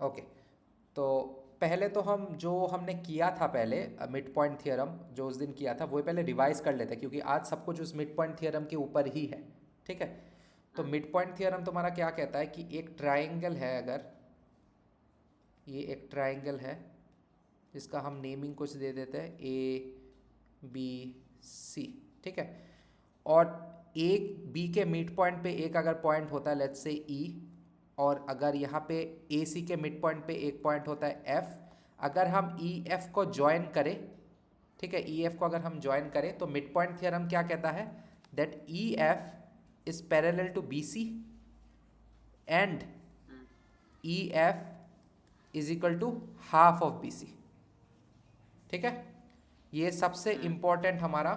Okay, तो पहले तो हम जो हमने किया था पहले मिड पॉइंट थियरम जो उस दिन किया था वो पहले रिवाइज कर लेते हैं, क्योंकि आज सब कुछ उस मिड पॉइंट थियरम के ऊपर ही है। ठीक है, तो मिड पॉइंट थियरम तुम्हारा क्या कहता है कि एक ट्राइंगल है, अगर ये एक ट्राइंगल है जिसका हम नेमिंग कुछ दे देते हैं ए बी सी। ठीक है, और एक बी के मिड पॉइंट पे एक अगर पॉइंट होता है लेट्स से ई, और अगर यहाँ पे ए सी के मिड पॉइंट पे एक पॉइंट होता है एफ, अगर हम ई एफ को ज्वाइन करें, ठीक है, ई एफ को अगर हम ज्वाइन करें तो मिड पॉइंट थियरम क्या कहता है that E F is parallel to B C and E F is equal to half of B C. ठीक है, ये सबसे इम्पोर्टेंट हमारा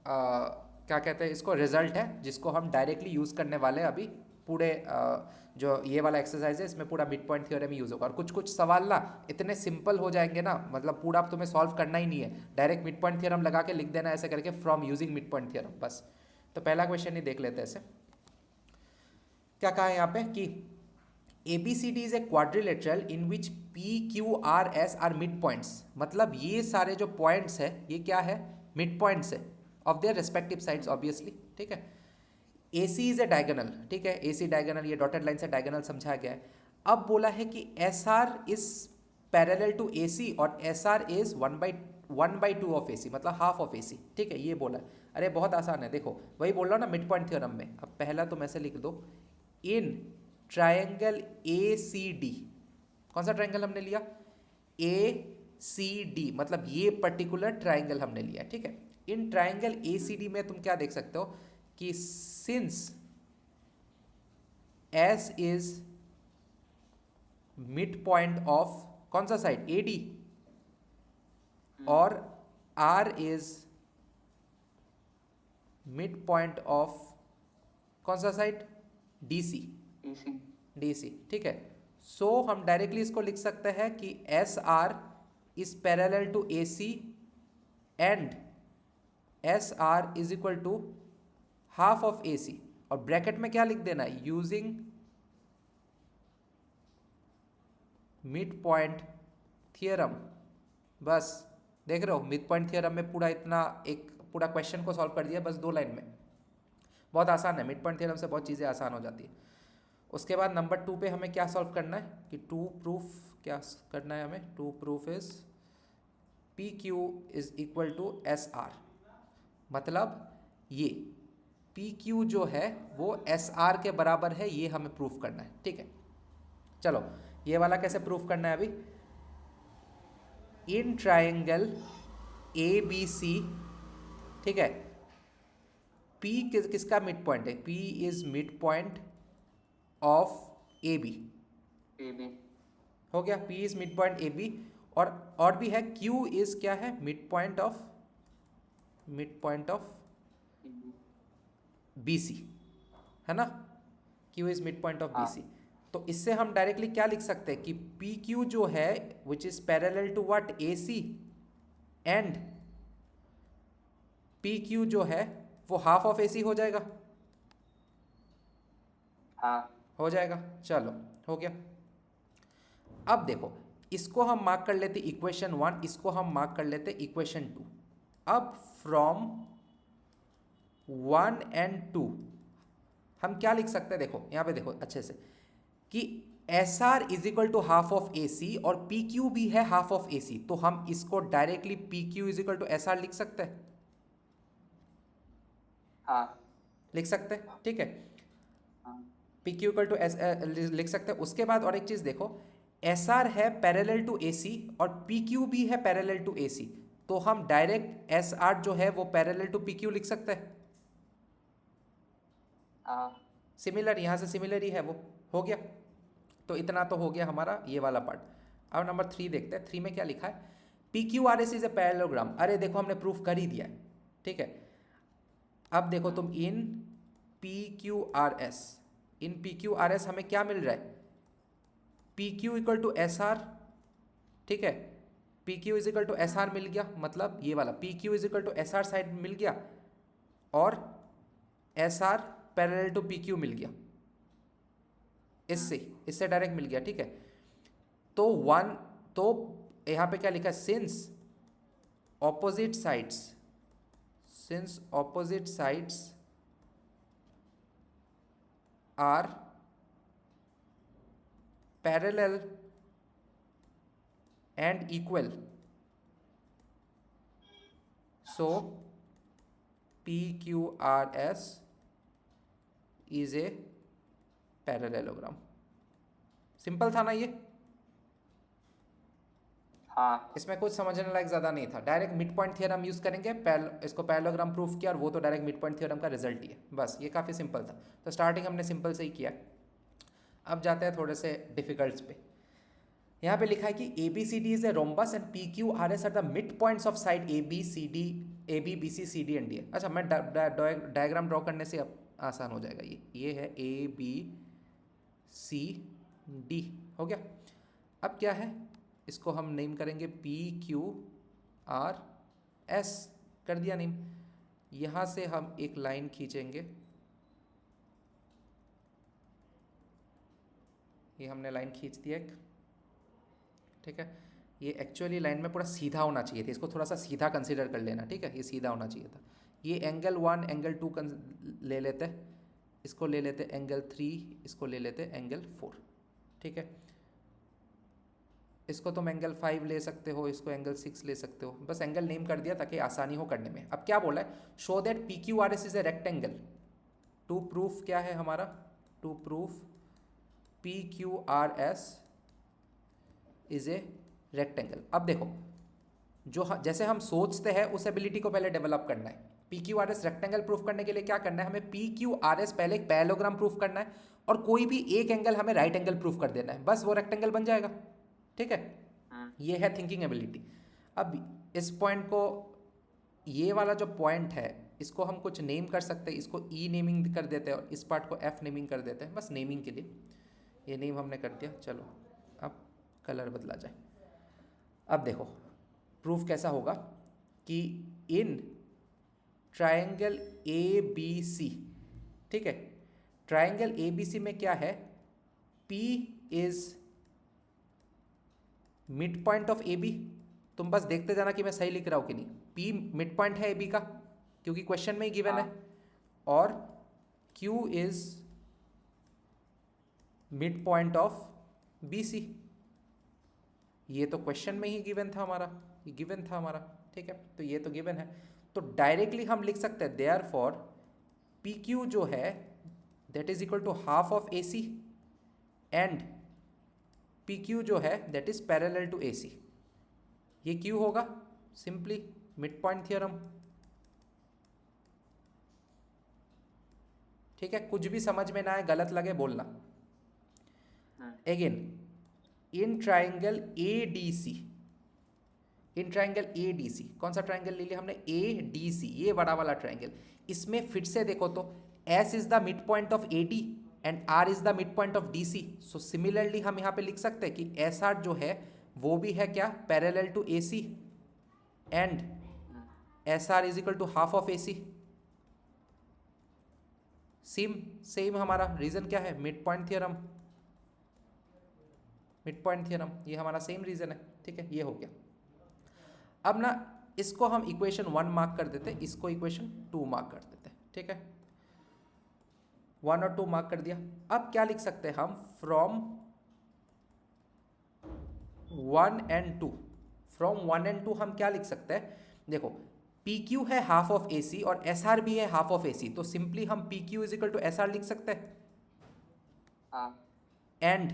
क्या कहते हैं इसको रिजल्ट है, जिसको हम डायरेक्टली यूज़ करने वाले हैं अभी। पूरे जो ये वाला एक्सरसाइज है इसमें पूरा मिड पॉइंट थ्योरम यूज़ होगा, और कुछ कुछ सवाल ना इतने सिंपल हो जाएंगे ना, मतलब पूरा तुम्हें सॉल्व करना ही नहीं है, डायरेक्ट मिड पॉइंट थ्योरम लगा के लिख देना ऐसे करके from using mid point theorem बस। तो पहला क्वेश्चन ही देख लेते हैं ऐसे। क्या कहा है यहाँ पे कि ABCD is a quadrilateral in which PQRS are mid points, मतलब ये सारे जो पॉइंट्स है ये क्या है, मिड पॉइंट्स है of their respective sides obviously. ठीक है, AC इज ए डायगोनल, ठीक है, AC डायगोनल, ये डॉटेड लाइन से डायगोनल समझाया गया है। अब बोला है कि SR is parallel to AC और SR इज 1/2 ऑफ AC, मतलब हाफ ऑफ AC। ठीक है, ये बोला है। अरे बहुत आसान है, देखो वही बोल रहा हूँ ना मिड पॉइंट थ्योरम में। अब पहला तुम ऐसे लिख दो, इन ट्रायंगल ACD, कौन सा ट्रायंगल हमने लिया, ACD, मतलब ये पर्टिकुलर ट्रायंगल हमने लिया। ठीक है, इन ट्रायंगल ACD में तुम क्या देख सकते हो कि since S is mid point of कौन सा साइड, AD, और R is mid point of कौन सा साइड, DC, DC। ठीक है, सो हम डायरेक्टली इसको लिख सकते हैं कि SR is parallel to AC and SR is equal to half of AC, और ब्रैकेट में क्या लिख देना है, यूजिंग मिड पॉइंट थियरम। बस देख रहे हो मिड पॉइंट थियरम में पूरा इतना एक पूरा क्वेश्चन को सॉल्व कर दिया बस 2 लाइन में। बहुत आसान है, मिड पॉइंट थियरम से बहुत चीज़ें आसान हो जाती है। उसके बाद नंबर 2 पे हमें क्या सॉल्व करना है कि टू प्रूफ क्या करना है हमें, to proof is PQ is equal to SR, मतलब ये PQ जो है वो SR के बराबर है, ये हमें प्रूफ करना है। ठीक है, चलो ये वाला कैसे प्रूफ करना है अभी, इन ट्रायंगल ABC, ठीक है, P किसका मिड पॉइंट है, P is mid point of AB, हो गया, P is mid point AB, और भी है Q इज क्या है, मिड पॉइंट ऑफ BC, है ना, Q is mid point of BC। तो इससे हम डायरेक्टली क्या लिख सकते हैं कि PQ जो है which is parallel to what, AC, and PQ जो है वो हाफ ऑफ AC हो जाएगा। हो जाएगा, चलो हो गया। अब देखो इसको हम मार्क कर लेते इक्वेशन 1, इसको हम मार्क कर लेते इक्वेशन 2। अब फ्रॉम 1 एंड 2 हम क्या लिख सकते हैं, देखो यहाँ पे देखो अच्छे से कि SR is equal to half of AC और PQ भी है हाफ ऑफ AC, तो हम इसको directly PQ is equal to SR लिख सकते हैं, लिख सकते हैं। ठीक है, PQ इक्वल टू एस लिख सकते हैं। उसके बाद और एक चीज देखो, SR है पैरेलल टू AC और PQ भी है पैरेलल टू AC, तो हम डायरेक्ट SR जो है वो पैरेलल टू PQ लिख सकते हैं। सिमिलर, यहाँ से सिमिलर ही है वो, हो गया। तो इतना तो हो गया हमारा ये वाला पार्ट। अब नंबर 3 देखते हैं, 3 में क्या लिखा है, PQRS इज ए पैरेललोग्राम। अरे देखो हमने प्रूफ कर ही दिया है। ठीक है, अब देखो तुम इन PQRS, इन PQRS हमें क्या मिल रहा है, PQ इक्वल टू SR, ठीक है, PQ is equal to SR मिल गया, मतलब ये वाला PQ is equal to SR side मिल गया, और SR पैरेलल टू PQ मिल गया, इससे डायरेक्ट मिल गया। ठीक है, तो वन, तो यहाँ पे क्या लिखा है, since opposite sides are parallel and equal, so PQRS is a parallelogram. Simple था ना ये? हाँ। इसमें कुछ समझने लायक ज़्यादा नहीं था, direct mid point theorem use करेंगे, इसको पैरेललोग्राम प्रूफ किया और वो तो डायरेक्ट मिड पॉइंट थ्योरम का रिजल्ट ही है, बस ये काफ़ी सिंपल था। तो स्टार्टिंग हमने सिंपल से ही किया। अब जाते हैं थोड़े से डिफिकल्ट्स पे। यहाँ पे लिखा है कि ABCD is a rhombus and PQRS are the mid points of side ABCD, AB BC CD and DA। अच्छा, मैं डायग्राम ड्रॉ करने से अब आसान हो जाएगा। ये है ABCD, हो गया। अब क्या है, इसको हम नेम करेंगे PQRS, कर दिया नेम। यहाँ से हम एक लाइन खींचेंगे, ये हमने लाइन खींच दिया एक, ठीक है। ये एक्चुअली लाइन में पूरा सीधा होना चाहिए था, इसको थोड़ा सा सीधा कंसीडर कर लेना, ठीक है। ये सीधा होना चाहिए था। ये एंगल 1 एंगल 2 ले लेते, इसको ले लेते एंगल 3, इसको ले लेते एंगल 4, ठीक है। इसको तुम एंगल 5 ले सकते हो, इसको एंगल 6 ले सकते हो, बस एंगल नेम कर दिया ताकि आसानी हो करने में। अब क्या बोला है, show that PQRS is a rectangle. To proof क्या है हमारा, to proof PQRS is a rectangle. अब देखो, जो जैसे हम सोचते हैं उस एबिलिटी को पहले डेवलप करना है। PQRS रेक्टेंगल प्रूफ करने के लिए क्या करना है, हमें PQRS पहले एक पैरेललोग्राम प्रूफ करना है और कोई भी एक एंगल हमें राइट एंगल प्रूफ कर देना है, बस वो रेक्टेंगल बन जाएगा, ठीक है। ये है थिंकिंग एबिलिटी। अब इस पॉइंट को, ये वाला जो पॉइंट है, इसको हम कुछ नेम कर सकते हैं, इसको E नेमिंग कर देते हैं और इस पार्ट को F नेमिंग कर देते हैं, बस नेमिंग के लिए। ये नेम हमने कर दिया, चलो अब कलर बदला जाए। अब देखो प्रूफ कैसा होगा कि इन ट्रायंगल ABC, ठीक है, ट्रायंगल ABC में क्या है, P is mid point of AB। तुम बस देखते जाना कि मैं सही लिख रहा हूं कि नहीं। P मिड पॉइंट है AB का, क्योंकि क्वेश्चन में ही गिवन है, और Q is mid point of BC। ये तो क्वेश्चन में ही गिवन था हमारा, ये गिवन था हमारा, ठीक है। तो ये तो गिवन है, तो डायरेक्टली हम लिख सकते हैं देयरफॉर PQ जो है that is equal to half of AC and PQ जो है that is parallel to AC। ये क्यों होगा, सिंपली मिड पॉइंट थ्योरम, ठीक है। कुछ भी समझ में ना आए, गलत लगे बोलना। Again in triangle ADC, in triangle ADC, कौन सा ट्राइंगल ले लिया हमने, ADC, ये बड़ा वाला ट्राइंगल। इसमें फिर से देखो तो S is the mid point of AD and R is the mid point of DC। So similarly हम यहाँ पे लिख सकते हैं कि SR जो है वो भी है क्या, parallel to AC and SR is equal to half of AC। Same हमारा रीजन क्या है, mid point theorem, mid point theorem, ये हमारा सेम रीजन है, ठीक है। ये हो गया। अब ना इसको हम इक्वेशन 1 मार्क कर देते, इसको इक्वेशन 2 मार्क कर देते, ठीक है। 1 और 2 मार्क कर दिया। अब क्या लिख सकते हैं हम, फ्रॉम 1 एंड 2, फ्रॉम 1 एंड 2 हम क्या लिख सकते हैं, देखो PQ है हाफ ऑफ AC और SR भी है हाफ ऑफ AC, तो सिंपली हम PQ is equal to SR लिख सकते हैं। एंड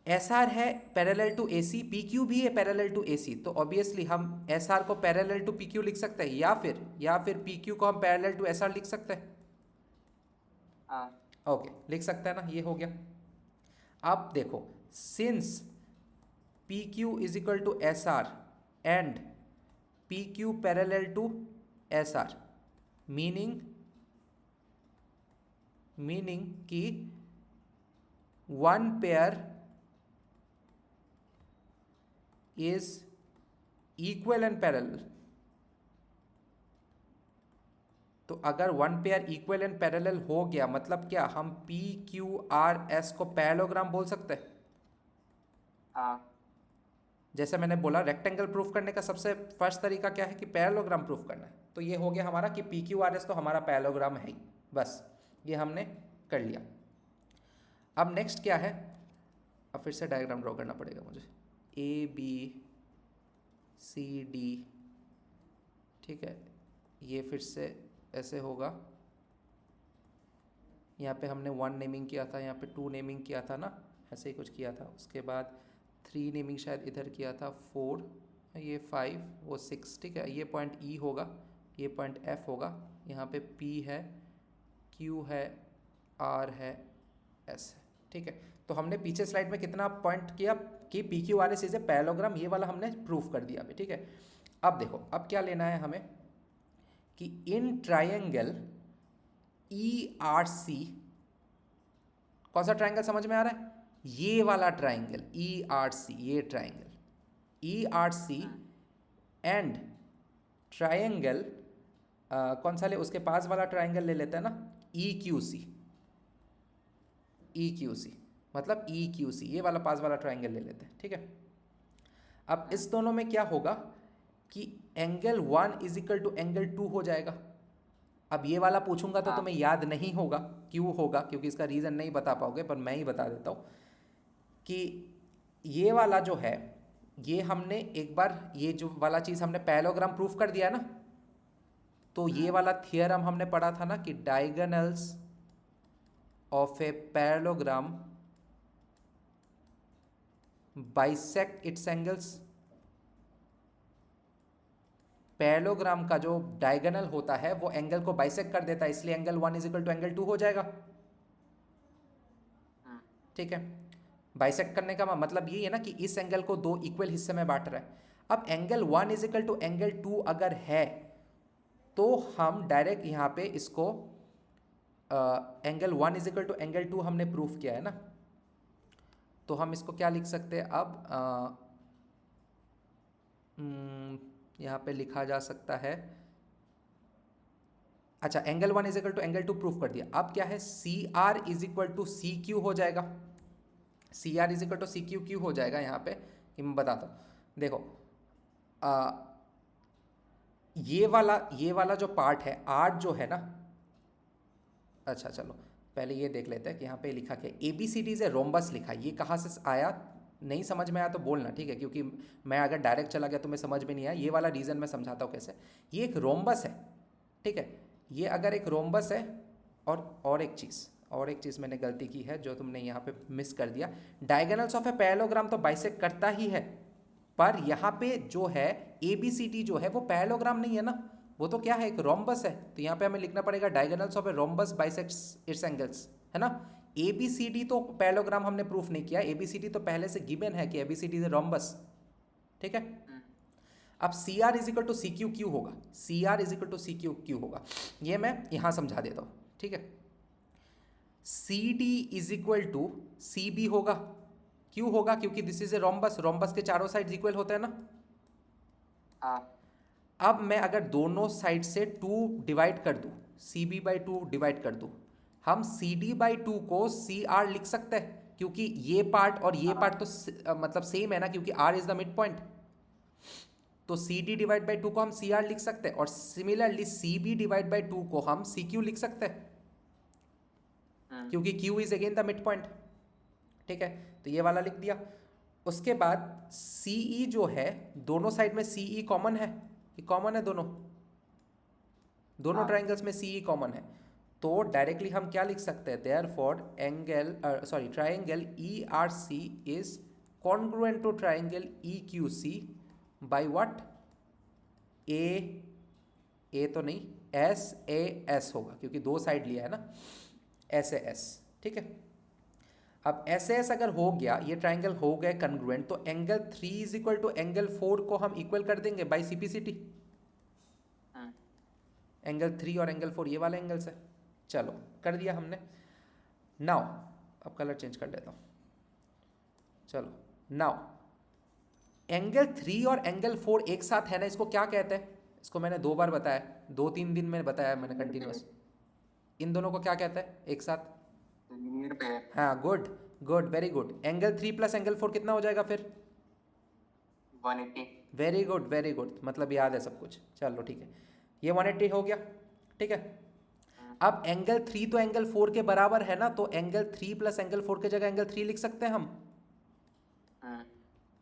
SR है पैरेलल टू AC, PQ भी है पैरेलल टू AC, तो ऑब्वियसली हम SR को पैरेलल टू PQ लिख सकते हैं, या फिर PQ को हम पैरेलल टू SR लिख सकते हैं। ओके, लिख सकते हैं ना, ये हो गया। अब देखो, since PQ is equal to SR and PQ parallel to SR, meaning कि one pair is equal and parallel. तो अगर one pair equal and parallel हो गया, मतलब क्या, हम PQRS को पैरेललोग्राम बोल सकते हैं। हाँ जैसे मैंने बोला रेक्टेंगल प्रूफ करने का सबसे फर्स्ट तरीका क्या है कि पैरेललोग्राम प्रूफ करना है। तो ये हो गया हमारा कि पी क्यू आर एस तो हमारा पैरेललोग्राम है ही, बस ये हमने कर लिया। अब नेक्स्ट क्या है, अब फिर से डायग्राम ड्रॉ करना पड़ेगा मुझे। ए बी सी डी, ठीक है, ये फिर से ऐसे होगा। यहाँ पे हमने 1 नेमिंग किया था, यहाँ पे 2 नेमिंग किया था ना, ऐसे ही कुछ किया था। उसके बाद 3 नेमिंग शायद इधर किया था, 4, ये 5, वो 6, ठीक है। ये पॉइंट ई होगा, ये पॉइंट एफ होगा, यहाँ पे पी है, क्यू है, आर है, एस है, ठीक है। तो हमने पीछे स्लाइड में कितना पॉइंट किया कि P Q R S is a parallelogram, ये वाला हमने प्रूफ कर दिया अभी, ठीक है। अब देखो अब क्या लेना है हमें कि इन ट्रायंगल ई आर सी, कौन सा ट्रायंगल समझ में आ रहा है, ये वाला ट्रायंगल ई आर सी, ये triangle E R C and triangle कौन सा ले, उसके पास वाला ट्रायंगल ले लेते हैं ना, ई क्यू सी, ई क्यू सी मतलब ई क्यू सी, ये वाला पास वाला ट्रायंगल ले लेते हैं, ठीक है। अब इस दोनों में क्या होगा कि angle 1 is equal to angle 2 हो जाएगा। अब ये वाला पूछूंगा तो तुम्हें याद नहीं होगा, क्यों होगा, क्योंकि इसका रीज़न नहीं बता पाओगे, पर मैं ही बता देता हूँ कि ये वाला जो है, ये हमने एक बार ये जो वाला चीज़ हमने पैरेललोग्राम प्रूफ कर दिया है ना, तो ये वाला थियरम हमने पढ़ा था ना कि diagonals of a parallelogram bisect it's angles. Parallelogram का जो डायगोनल होता है वो एंगल को बाइसेक्ट कर देता है, इसलिए angle 1 is equal to angle 2 हो जाएगा, ठीक है। बाइसेक्ट करने का मतलब ये है ना कि इस एंगल को 2 इक्वल हिस्से में बांट रहा है। अब angle 1 is equal to angle 2 अगर है तो हम डायरेक्ट यहाँ पे इसको angle 1 is equal to angle 2 हमने प्रूफ किया है ना, तो हम इसको क्या लिख सकते हैं अब, यहाँ पे लिखा जा सकता है, अच्छा angle 1 is equal to angle 2 proof कर दिया। अब क्या है, C R is equal to C Q हो जाएगा, C R is equal to C Q Q हो जाएगा यहाँ पे, कि मैं बताता हूँ। देखो ये वाला जो पार्ट है आर जो है ना, अच्छा चलो पहले ये देख लेते हैं कि यहाँ पे लिखा क्या, ए बी सी डी से रोम्बस लिखा, ये कहाँ से आया, नहीं समझ में आया तो बोलना, ठीक है, क्योंकि मैं अगर डायरेक्ट चला गया तो मैं समझ में नहीं आया। ये वाला रीज़न मैं समझाता हूँ कैसे। ये एक रोम्बस है, ठीक है, ये अगर एक रोम्बस है, और एक चीज़ मैंने गलती की है जो तुमने यहाँ पे मिस कर दिया, डायगोनल्स ऑफ ए पैरेललोग्राम तो बाइसेक्ट करता ही है, पर यहाँ पे जो है ए बी सी डी जो है वो पैरेललोग्राम नहीं है ना, वो तो क्या है, एक रोम्बस है। तो यहाँ पे हमें लिखना पड़ेगा diagonals of a rhombus bisects it's angles, है ना। ए बी सी डी तो पैरेललोग्राम हमने प्रूफ नहीं किया, ए बी सी डी तो पहले से गिवन है कि A B C D is rhombus, ठीक है। अब C R is equal to C Q Q होगा, C R is equal to C Q Q होगा, ये मैं यहाँ समझा देता हूँ, ठीक है। C D is equal to C B होगा, क्यों होगा, क्योंकि this is a rhombus, rhombus के चारों साइड इक्वल होते हैं ना। अब मैं अगर दोनों साइड से 2 डिवाइड कर दूँ, सी बी बाई 2 डिवाइड कर दूँ, हम सी डी बाई 2 को सी आर लिख सकते हैं, क्योंकि ये पार्ट और ये पार्ट तो मतलब सेम है ना, क्योंकि R is the mid point. तो सी डी डिवाइड बाई 2 को हम सी आर लिख सकते हैं, और similarly C B divide by 2 को हम सी क्यू लिख सकते हैं, क्योंकि Q is again the mid point, ठीक है। तो ये वाला लिख दिया। उसके बाद सी ई जो है, दोनों साइड में सी ई कॉमन है, ये कॉमन है दोनों ट्राइंगल्स में सी ई कॉमन है, तो डायरेक्टली हम क्या लिख सकते हैं, therefore triangle E R C is congruent to triangle E Q C by what, A तो नहीं, एस ए एस होगा, क्योंकि 2 साइड लिया है ना, एस ए एस, ठीक है। अब एस एस अगर हो गया, ये ट्राइंगल हो गए कन्ग्रुएंट, तो angle 3 is equal to angle 4 को हम इक्वल कर देंगे बाई सीपीसीटी। एंगल 3 और एंगल 4 ये वाले एंगल्स है, चलो कर दिया हमने। नाउ अब कलर चेंज कर लेता हूँ, चलो नाउ एंगल 3 और एंगल 4 एक साथ है ना, इसको क्या कहते हैं, इसको मैंने 2 बार बताया, 2-3 दिन में बताया मैंने कंटिन्यूस। इन दोनों को क्या कहते हैं एक साथ, हाँ good, good, very good. Angle 3 plus angle 4 कितना हो जाएगा फिर? 180। वेरी गुड, वेरी गुड, मतलब याद है सब कुछ। चलो ठीक है, ये 180 हो गया। ठीक है, अब एंगल 3 तो एंगल 4 के बराबर है ना, तो एंगल 3 प्लस एंगल 4 के जगह एंगल 3 लिख सकते हैं हम।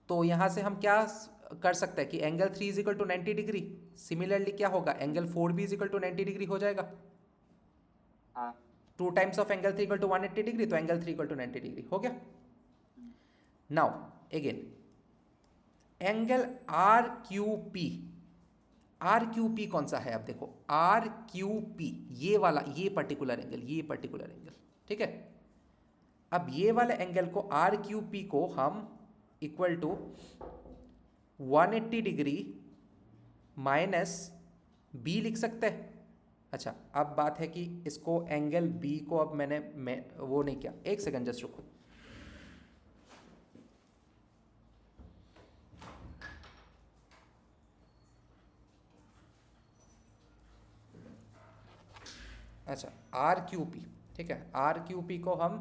तो यहाँ से हम क्या कर सकते हैं कि angle 3 is equal to 90 degree. Similarly क्या होगा, एंगल 4 भी इज इक्वल टू 90 डिग्री हो जाएगा। हाँ 2 times of angle 3 equal to 180 degree, तो एंगल 3 इक्वल टू 90 डिग्री हो गया। Now again angle R Q P. R Q P कौन सा है? अब देखो आर क्यू पी, ये वाला, ये पर्टिकुलर एंगल, ये पर्टिकुलर एंगल। ठीक है, अब ये वाले एंगल को आर क्यू पी को हम equal to 180 degree minus B लिख सकते हैं। अच्छा, अब बात है कि इसको एंगल बी को अब मैं वो नहीं किया, एक सेकंड जस्ट रुको। अच्छा, आर क्यू पी, ठीक है, आर क्यू पी को हम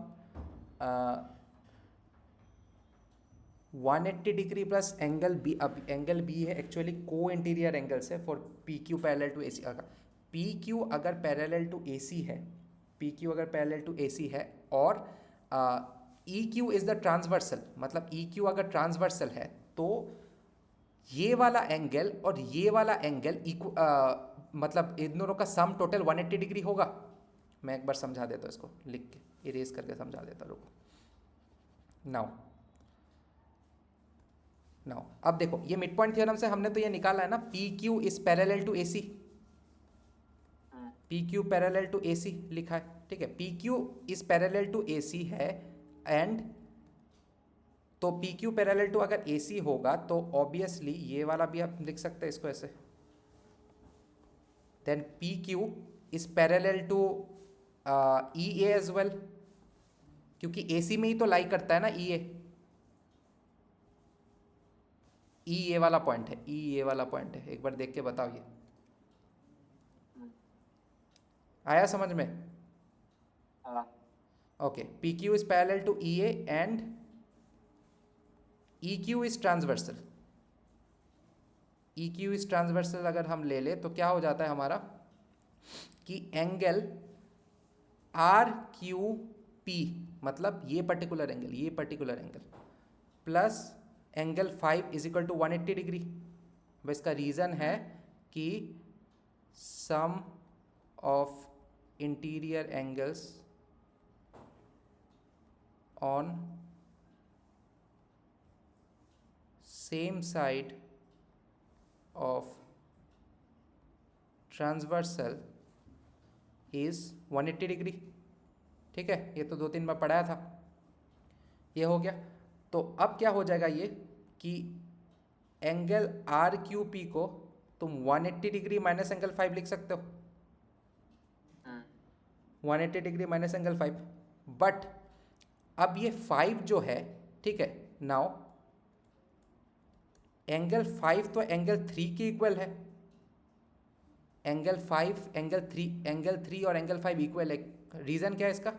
180 डिग्री प्लस एंगल बी। अब एंगल बी है एक्चुअली को इंटीरियर एंगल्स है for P Q parallel to A C. अगर पी क्यू अगर पैरेलल टू ए सी है, पी क्यू अगर पैरेलल टू ए सी है और E Q is the transversal, मतलब ई क्यू अगर ट्रांसवर्सल है, तो ये वाला एंगल और ये वाला एंगल मतलब इन दोनों का सम टोटल 180 डिग्री होगा। मैं एक बार समझा देता हूँ, इसको लिख के इरेज करके समझा देता, रुको। नाउ नाउ अब देखो, ये मिड पॉइंट थ्योरम से हमने तो ये निकाला है ना, P Q is parallel to A C. P Q parallel to A C लिखा है। ठीक है, P Q is parallel to A C है, एंड तो पी क्यू पैरेलल टू अगर ए सी होगा तो ऑब्वियसली ये वाला भी आप लिख सकते हैं इसको ऐसे, then P Q is parallel to E A as well, क्योंकि ए सी में ही तो लाई करता है ना ई ए। ई ए वाला पॉइंट है, ई ए वाला पॉइंट है, एक बार देख के बताओ ये आया समझ में? Okay, P Q is parallel to E A and E Q is transversal. E Q is transversal अगर हम ले ले तो क्या हो जाता है हमारा कि एंगल आर क्यू पी, मतलब ये पर्टिकुलर एंगल, ये particular angle plus angle 5 is equal to 180 degree. बस इसका रीज़न है कि sum of interior angles on same side of transversal is 180 degree. ठीक है, ये तो 2-3 बार पढ़ाया था, ये हो गया। तो अब क्या हो जाएगा ये कि एंगल आर क्यू पी को तुम 180 डिग्री माइनस एंगल 5 लिख सकते हो, 180 डिग्री माइनस एंगल 5। बट अब ये 5 जो है, ठीक है, नाउ एंगल 5 तो एंगल 3 के इक्वल है। एंगल 5 एंगल 3 और एंगल 5 इक्वल है। रीजन क्या है इसका?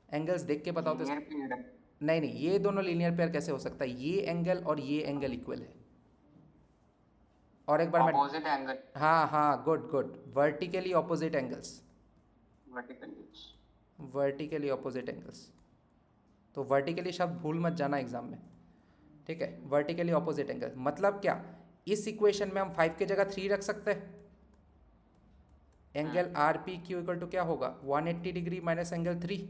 एंगल्स देख के बताओ तो नहीं नहीं, ये दोनों लीनियर पेयर कैसे हो सकता है? ये एंगल और ये एंगल इक्वल है। और एक बार मैं ऑपोजिट एंगल। हाँ हाँ, good good, vertically opposite angles, vertically opposite angles. तो वर्टिकली शब्द भूल मत जाना एग्जाम में, ठीक है? वर्टिकली ऑपोजिट एंगल मतलब क्या? इस इक्वेशन में हम 5 की जगह 3 रख सकते हैं। Angle R P Q equal to क्या होगा? 180 डिग्री माइनस एंगल 3,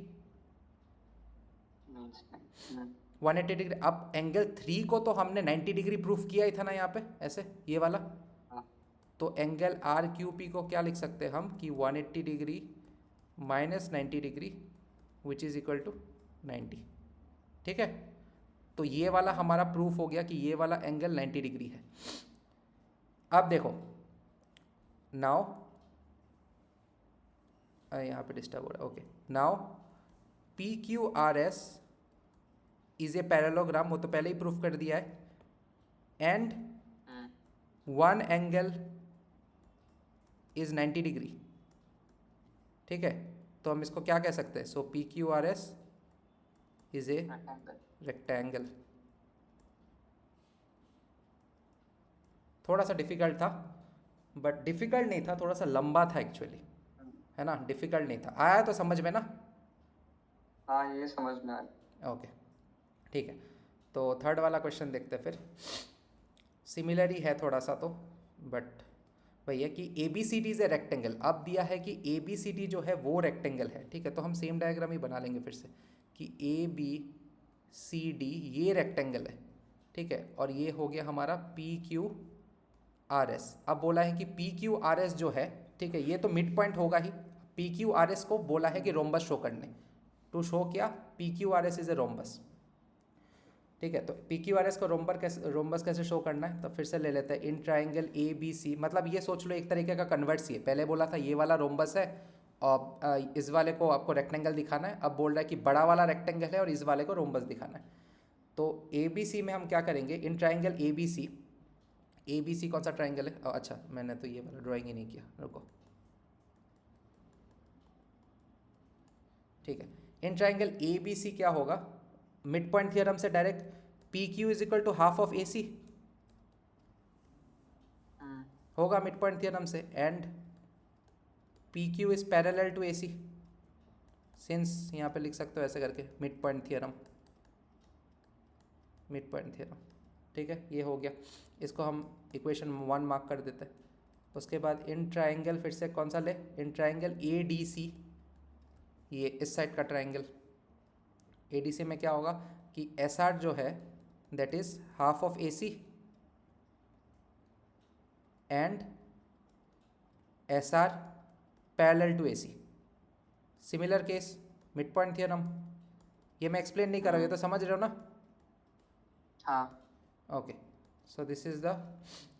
180 डिग्री। अब एंगल 3 को तो हमने 90 डिग्री प्रूफ किया ही था ना यहाँ पे, ऐसे ये वाला। तो एंगल आर क्यू पी को क्या लिख सकते हैं हम कि 180 degree minus 90 degree which is equal to 90। ठीक है, तो ये वाला हमारा प्रूफ हो गया कि ये वाला एंगल 90 डिग्री है। अब देखो नाउ, यहाँ पे डिस्टर्ब हो रहा है, okay. Now P Q R S is a parallelogram, वो तो पहले ही प्रूफ कर दिया है, and one angle is 90 degree. ठीक है, तो हम इसको क्या कह सकते हैं? So P Q R S is a rectangle. Rectangle. थोड़ा सा डिफिकल्ट था, बट डिफिकल्ट नहीं था, थोड़ा सा लंबा था एक्चुअली, है ना? डिफिकल्ट नहीं था। आया तो समझ में ना? हाँ, ये समझ में आ रहा. ओके, ठीक है। तो थर्ड वाला क्वेश्चन देखते हैं फिर। सिमिलर ही है थोड़ा सा तो, बट वही है कि A B C D is a rectangle. अब दिया है कि ए बी सी डी जो है वो रेक्टेंगल है, ठीक है? तो हम सेम डायग्राम ही बना लेंगे फिर से कि ए बी सी डी ये रेक्टेंगल है, ठीक है? और ये हो गया हमारा पी क्यू आर एस। अब बोला है कि पी क्यू आर एस जो है, ठीक है, ये तो मिड पॉइंट होगा ही। पी क्यू आर एस को बोला है कि रोम्बस शो करने, टू शो क्या? P Q R S is a rhombus, ठीक है? तो पी क्यू आर एस को रोम्बस कैसे शो करना है? तो फिर से ले लेते हैं इन ट्राइंगल ए बी सी। मतलब ये सोच लो एक तरीके का कन्वर्ट्स ही है। पहले बोला था ये वाला रोम्बस है और इस वाले को आपको रेक्टेंगल दिखाना है। अब बोल रहा है कि बड़ा वाला रेक्टेंगल है और इस वाले को रोम्बस दिखाना है। तो ए बी सी में हम क्या करेंगे? In triangle A B C, A B C कौन सा ट्राइंगल है? अच्छा, मैंने तो ये वाला ड्राइंग ही नहीं किया, रुको। ठीक है, इन ट्राइंगल ए बी सी क्या होगा? मिड पॉइंट थियरम से direct P Q is equal to half of A C होगा मिड पॉइंट थियरम से, and P Q is parallel to A C. Since यहाँ पे लिख सकते हो ऐसे करके, mid point theorem, mid point theorem, ठीक है? ये हो गया। इसको हम इक्वेशन 1 मार्क कर देते हैं। उसके बाद इन ट्राइंगल फिर से कौन सा ले? इन ट्राइंगल ए डी सी, ये इस साइड का ट्राइंगल ए डी सी में क्या होगा कि एस आर जो है that is half of A C and S R parallel to A C. Similar case, mid point theorem. ये मैं एक्सप्लेन नहीं कर रहा हूँ, ये तो समझ रहे हो ना? हाँ. Okay, so this is the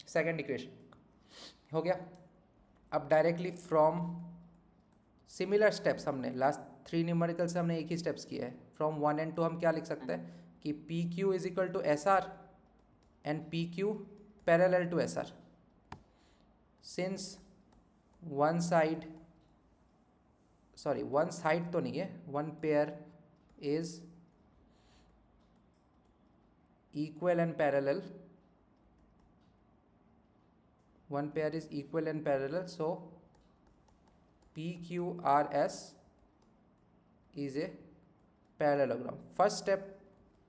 second equation, हो गया। अब डायरेक्टली फ्रॉम सिमिलर स्टेप्स, हमने लास्ट 3 न्यूमेरिकल से हमने एक ही स्टेप्स किया है। फ्रॉम 1 and 2 हम क्या लिख सकते हैं कि P Q is equal to S R and P Q parallel to S R. Since one side तो नहीं है, one pair is equal and parallel, one pair is equal and parallel, so PQRS is a parallelogram. First step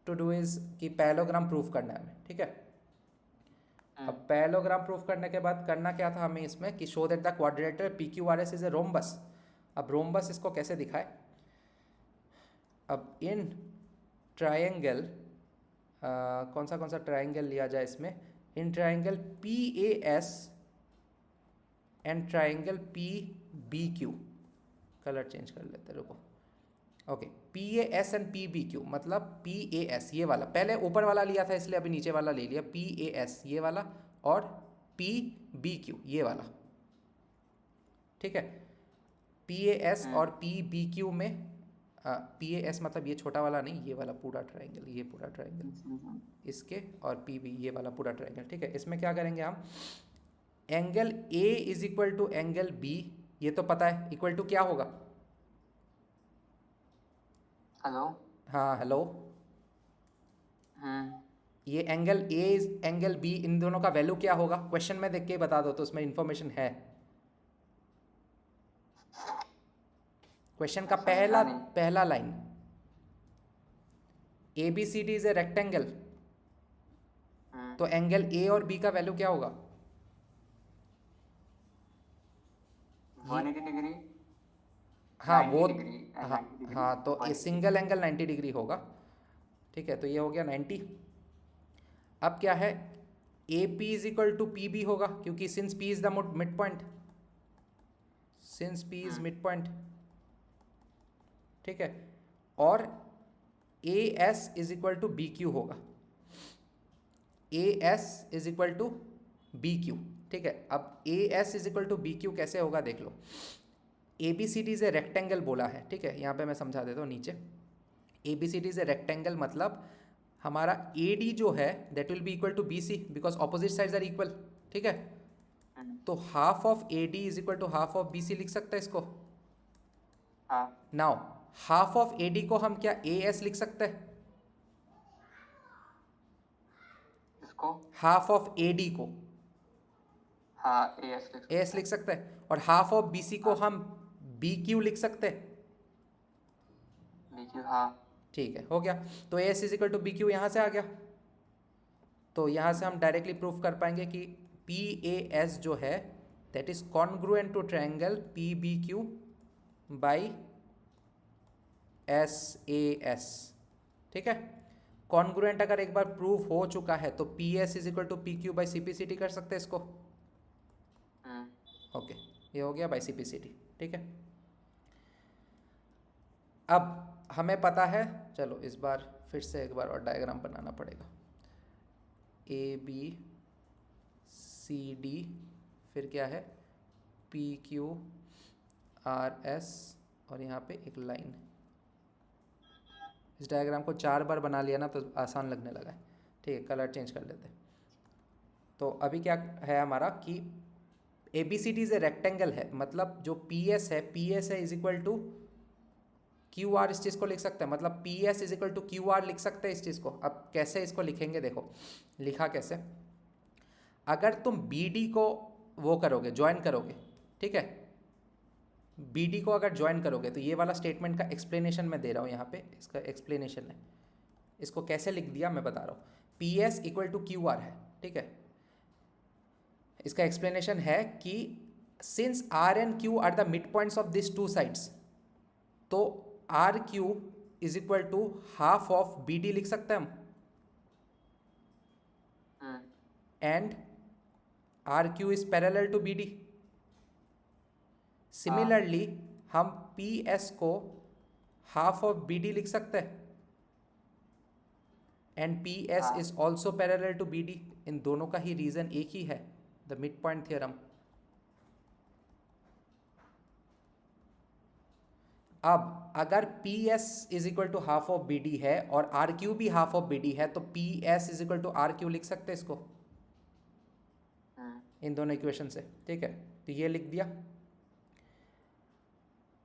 to do is कि parallelogram proof करना है हमें, ठीक है? अब पैरेललोग्राम प्रूफ करने के बाद करना क्या था हमें इसमें कि show that the quadrilateral PQRS is a rhombus. अब रोम्बस इसको कैसे दिखाए? अब इन ट्रायंगल कौन सा ट्रायंगल लिया जाए इसमें? In triangle P A S and triangle P B Q, colour change कर लेते, रुको। Okay, P A S and P B Q, मतलब पी ए एस ये वाला, पहले ऊपर वाला लिया था इसलिए अभी नीचे वाला ले लिया, पी ए एस ये वाला और पी बी क्यू ये वाला, ठीक है? पी ए एस और पी बी क्यू में पी ए एस मतलब ये छोटा वाला नहीं, ये वाला पूरा ट्रायंगल, ये पूरा ट्रायंगल इसके, और पी बी ये वाला पूरा ट्रायंगल, ठीक है? इसमें क्या करेंगे हम? Angle A is equal to angle B, ये तो पता है, इक्वल टू क्या होगा? हेलो. हाँ हेलो। ये एंगल ए एंगल बी, इन दोनों का वैल्यू क्या होगा? क्वेश्चन में देख के बता दो तो उसमें इंफॉर्मेशन है। क्वेश्चन का पहला line, A B C D is a rectangle, तो एंगल ए और बी का वैल्यू क्या होगा? 180 डिग्री. हाँ 90 वो डिग्री and हाँ 90 डिग्री, हाँ, तो ये 180. सिंगल एंगल 90 डिग्री होगा, ठीक है? तो ये हो गया 90। अब क्या है? A P is equal to P B होगा, क्योंकि since P is the mid point, since P is mid point, ठीक है? और A S is equal to B Q होगा, A S is equal to B Q, ठीक है? अब A S is equal to B Q कैसे होगा देख लो। A B C D is a rectangle बोला है, ठीक है? यहाँ पे मैं समझा देता हूँ नीचे। A B C D is a rectangle, मतलब हमारा ए डी जो है that will be equal to B C, because opposite sides are equal, ठीक है? तो half of A D is equal to half of B C लिख सकता है इसको, हाँ now half of A D को हम क्या ए एस लिख सकते हैं? इसको हाफ ऑफ ए डी को हाँ ए एस लिख ए एस सकते लिख हैं। सकते हैं, और हाफ ऑफ बी सी को हाँ हम बी क्यू लिख सकते हैं। बी क्यू हाँ ठीक है, हो गया। तो A S is equal to B Q यहाँ से आ गया। तो यहाँ से हम डायरेक्टली प्रूफ कर पाएंगे कि पी ए एस जो है that is congruent to triangle P B Q by S A S. ठीक है, कॉन्ग्रुएंट अगर एक बार प्रूफ हो चुका है तो P S is equal to P Q by C P C T कर सकते हैं इसको। ओके, ये हो गया by C P C T. ठीक है, अब हमें पता है, चलो इस बार फिर से एक बार और डायग्राम बनाना पड़ेगा। ए बी सी डी, फिर क्या है पी क्यू आर एस, और यहाँ पे एक लाइन। इस डायग्राम को 4 बार बना लिया ना तो आसान लगने लगा है। ठीक है, कलर चेंज कर लेते हैं। तो अभी क्या है हमारा कि A B C D is a rectangle है, मतलब जो पी एस है is equal to Q R, इस चीज़ को लिख सकते हैं। मतलब P S is equal to Q R लिख सकते हैं इस चीज़ को। अब कैसे इसको लिखेंगे, देखो लिखा कैसे। अगर तुम बी डी को वो करोगे, ज्वाइन करोगे, ठीक है, बी डी को अगर ज्वाइन करोगे तो ये वाला स्टेटमेंट का एक्सप्लेनेशन मैं दे रहा हूँ यहाँ पे, इसका एक्सप्लेनेशन है। इसको कैसे लिख दिया मैं बता रहा हूँ। P S equal to Q R है, ठीक है। इसका एक्सप्लेनेशन है कि since R and Q are the mid points of this two sides, तो R Q is equal to half of B D लिख सकते हैं हम, and R Q is parallel to B D. Similarly हम P S को half of B D लिख सकते हैं, एंड पी एस हाँ is also parallel to B D. इन दोनों का ही रीजन एक ही है, द मिड पॉइंट थियरम। अब अगर P S is equal to half of B D है और आर क्यू भी हाफ ऑफ बी डी है, तो P S is equal to R Q लिख सकते हैं इसको इन दोनों इक्वेशन से। ठीक है, तो ये लिख दिया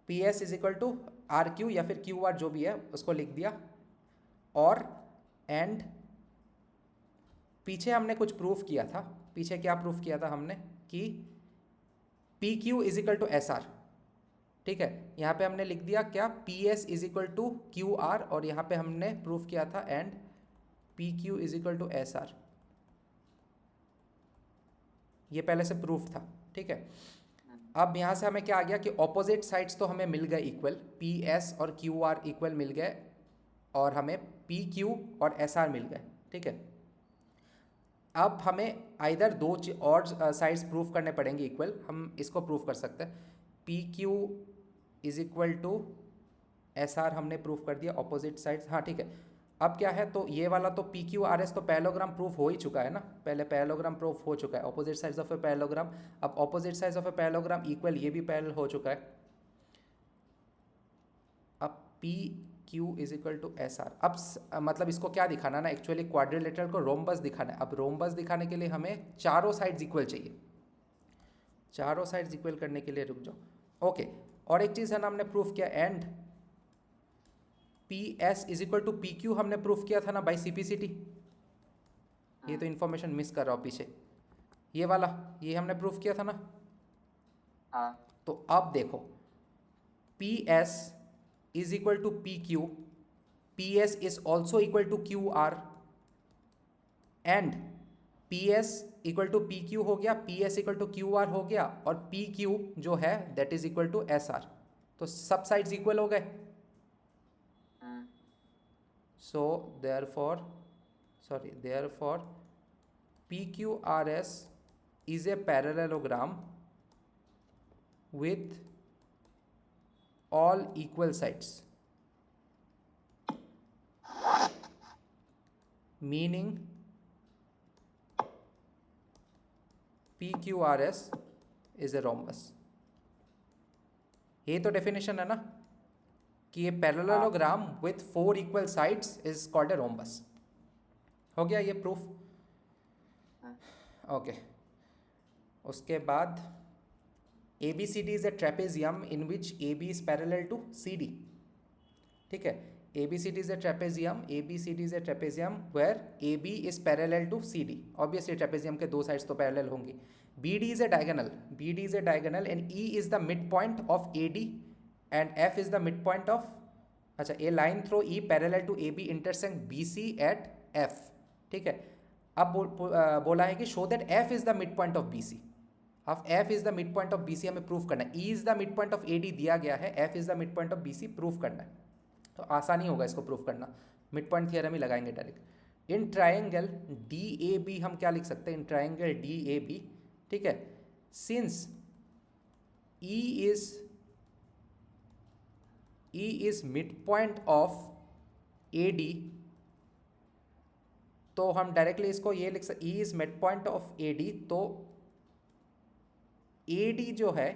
P S is equal to R Q या फिर क्यू आर जो भी है उसको लिख दिया। और एंड पीछे हमने कुछ प्रूफ किया था। पीछे क्या प्रूफ किया था हमने कि P Q is equal to S R. ठीक है, यहाँ पे हमने लिख दिया क्या, P S is equal to Q R, और यहाँ पे हमने प्रूफ किया था and P Q is equal to S R. ये पहले से प्रूफ था। ठीक है, अब यहाँ से हमें क्या आ गया कि ऑपोजिट साइड्स तो हमें मिल गए इक्वल, पी एस और क्यू आर इक्वल मिल गए, और हमें पी क्यू और एस आर मिल गए। ठीक है, अब हमें आइदर दो और साइड्स प्रूफ करने पड़ेंगे इक्वल। हम इसको प्रूफ कर सकते हैं, P Q is equal to S R हमने प्रूफ कर दिया ऑपोजिट साइड्स। हाँ ठीक है, अब क्या है, तो ये वाला तो पी क्यू आर एस तो पैरेललोग्राम प्रूफ हो ही चुका है ना, पहले पैरेललोग्राम प्रूफ हो चुका है, opposite sides of a parallelogram. अब opposite sides of a parallelogram equal, ये भी पैरेलल हो चुका है। अब P Q is equal to S R. अब मतलब इसको क्या दिखाना ना, एक्चुअली क्वाड्रिलेटरल को रोम्बस दिखाना है। अब रोम्बस दिखाने के लिए हमें चारों साइड्स इक्वल चाहिए। चारों साइड्स इक्वल करने के लिए रुक जाओ। ओके, और एक चीज़ है ना, हमने प्रूफ किया and P S is equal to P Q हमने प्रूफ किया था ना by C P C T. ये तो इन्फॉर्मेशन मिस कर रहा हूँ पीछे, ये वाला ये हमने प्रूफ किया था ना। हाँ तो अब देखो, P S is equal to P Q, P S is also equal to Q R, and P S equal to P Q हो गया, P S equal to Q R हो गया, और पी क्यू जो है that is equal to S R. तो सब sides equal हो गए। सो therefore PQRS is a parallelogram with all equal sides, meaning PQRS is a rhombus। ये तो डेफिनेशन है ना कि ये parallelogram with 4 equal sides is called a rhombus. हो गया ये प्रूफ। ओके, उसके बाद ABCD is a trapezium in which AB is parallel to CD. ठीक है, ABCD is a trapezium, ABCD is a trapezium where AB is parallel to CD. Obviously trapezium के दो sides तो parallel होंगी. BD is a diagonal, BD is a diagonal and E is the midpoint of AD and F is the midpoint of, अच्छा, a line through E parallel to AB intersect BC at F. ठीक है, अब बोला है कि show that F is the midpoint of BC. अब F is the midpoint of BC हमें proof करना है. E is the midpoint of AD दिया गया है, F is the midpoint of BC proof करना है. तो आसानी होगा इसको प्रूफ करना, मिड पॉइंट थियरम ही लगाएंगे डायरेक्ट. इन ट्राइंगल DAB हम क्या लिख सकते हैं, इन ट्राइंगल DAB, ठीक है, since E is mid point of AD, तो हम डायरेक्टली इसको ये लिख सकते, E is mid point of AD, तो AD जो है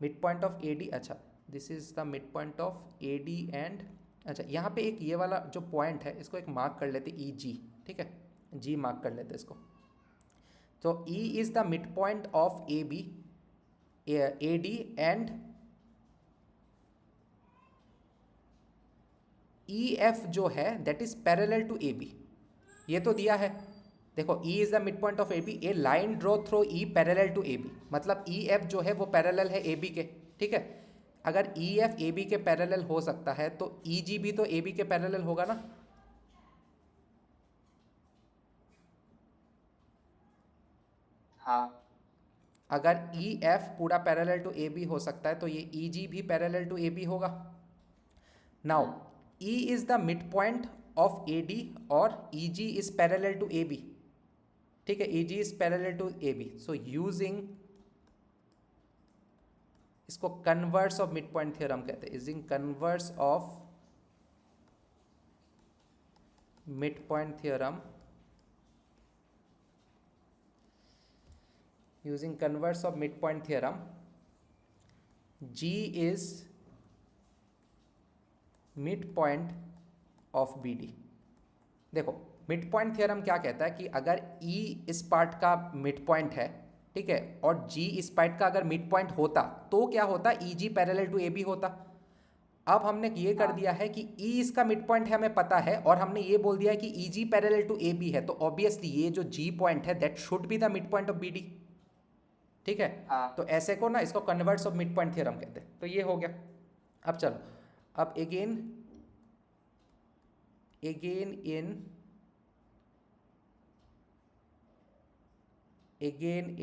मिड पॉइंट ऑफ AD, अच्छा this is the mid point of AD and, अच्छा यहाँ पे एक ये वाला जो पॉइंट है इसको एक मार्क कर लेते EG, ठीक है, G मार्क कर लेते इसको. तो E is the mid point of AD and EF जो है that is parallel to AB. ये तो दिया है, देखो E is the mid point of AB, a line draw through E parallel to AB, मतलब EF जो है वो पैरेलल है AB के, ठीक है. अगर EF AB के पैरेलल हो सकता है तो EG भी तो AB के पैरेलल होगा ना. हाँ. अगर EF पूरा पैरेलल टू AB हो सकता है तो ये EG भी पैरेलल टू AB होगा. Now E is the mid point of AD और EG is parallel to AB, ठीक है, EG is parallel to AB. So using, इसको converse of mid point theorem कहते हैं, using converse of mid point theorem, using converse of mid point theorem, G is mid point of BD. देखो mid point theorem क्या कहता है कि अगर E इस पार्ट का मिड पॉइंट है, ठीक है, और G इस पार्ट का अगर मिड पॉइंट होता तो क्या होता, EG पैरेलल टू AB होता. अब हमने ये कर दिया है कि E इसका मिड पॉइंट है हमें पता है, और हमने ये बोल दिया है कि EG पैरेलल टू AB है, तो ऑब्वियसली ये जो G पॉइंट है that should be the mid point of BD, ठीक है. तो ऐसे को ना इसको converse of mid point theorem कहते हैं. तो ये हो गया. अब चलो, अब again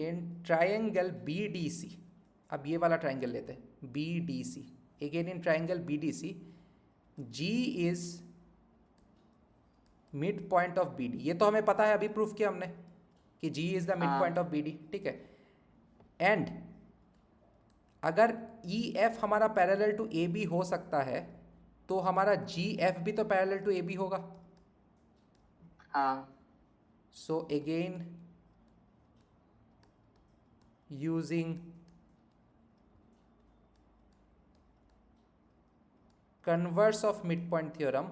in triangle BDC, अब ये वाला ट्राइंगल लेते हैं BDC. again in triangle BDC, G is mid point of BD. ये तो हमें पता है, अभी प्रूफ किया हमने कि G is the mid point of BD, ठीक है. एंड अगर EF हमारा पैरेलल टू AB हो सकता है तो हमारा GF भी तो पैरेलल टू AB होगा. हाँ. So again using converse of mid point theorem,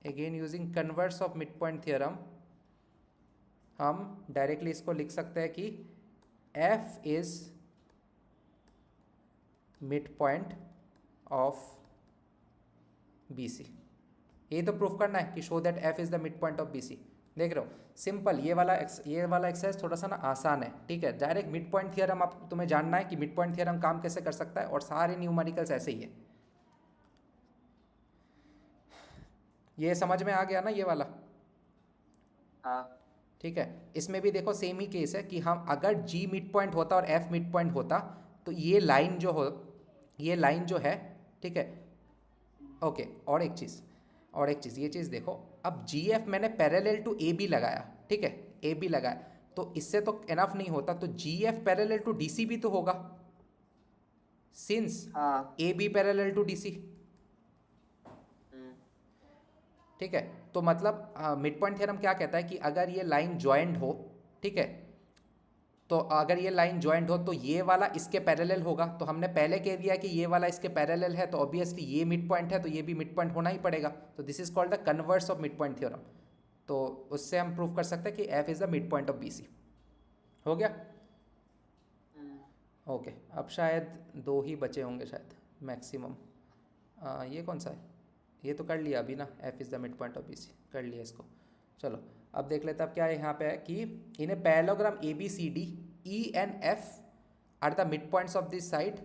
again using converse of mid point theorem, हम डायरेक्टली इसको लिख सकते हैं कि F is mid point of BC. ये तो प्रूफ करना है कि show that F is the mid point of BC. देख रहे हो, सिंपल. ये वाला एक्सरसाइज थोड़ा सा ना आसान है, ठीक है. डायरेक्ट मिड पॉइंट थ्योरम आप तुम्हें जानना है कि मिड पॉइंट थ्योरम काम कैसे कर सकता है, और सारे न्यूमेरिकल्स ऐसे ही है. ये समझ में आ गया ना ये वाला. हाँ. ठीक है. इसमें भी देखो सेम ही केस है कि हम अगर G मिड पॉइंट होता और F मिड पॉइंट होता तो ये लाइन जो है, ठीक है. ओके, और एक चीज़ ये चीज़ देखो, अब GF मैंने पैरेलल टू AB लगाया, ठीक है, AB लगाया, तो इससे तो इनफ नहीं होता, तो GF पैरेलल टू DC भी तो होगा, since AB parallel to DC, ठीक है. तो मतलब मिड पॉइंट थ्योरम क्या कहता है कि अगर ये लाइन ज्वाइंट हो, ठीक है, तो अगर ये लाइन ज्वाइंट हो तो ये वाला इसके पैरेलल होगा. तो हमने पहले कह दिया कि ये वाला इसके पैरेलल है, तो ऑब्वियसली ये मिड पॉइंट है तो ये भी मिड पॉइंट होना ही पड़ेगा. तो this is called the converse of mid point theorem. तो उससे हम प्रूव कर सकते हैं कि F is the mid point of BC. हो गया? हम्म, ओके, अब शायद दो ही बचे होंगे शायद मैक्सिमम। ये कौन सा है? ये तो कर लिया अभी ना, F is the mid point of B C, कर लिया इसको। चलो अब देख लेते हैं अब क्या है यहाँ पे है कि in a parallelogram A B C D E and F are the mid points of this side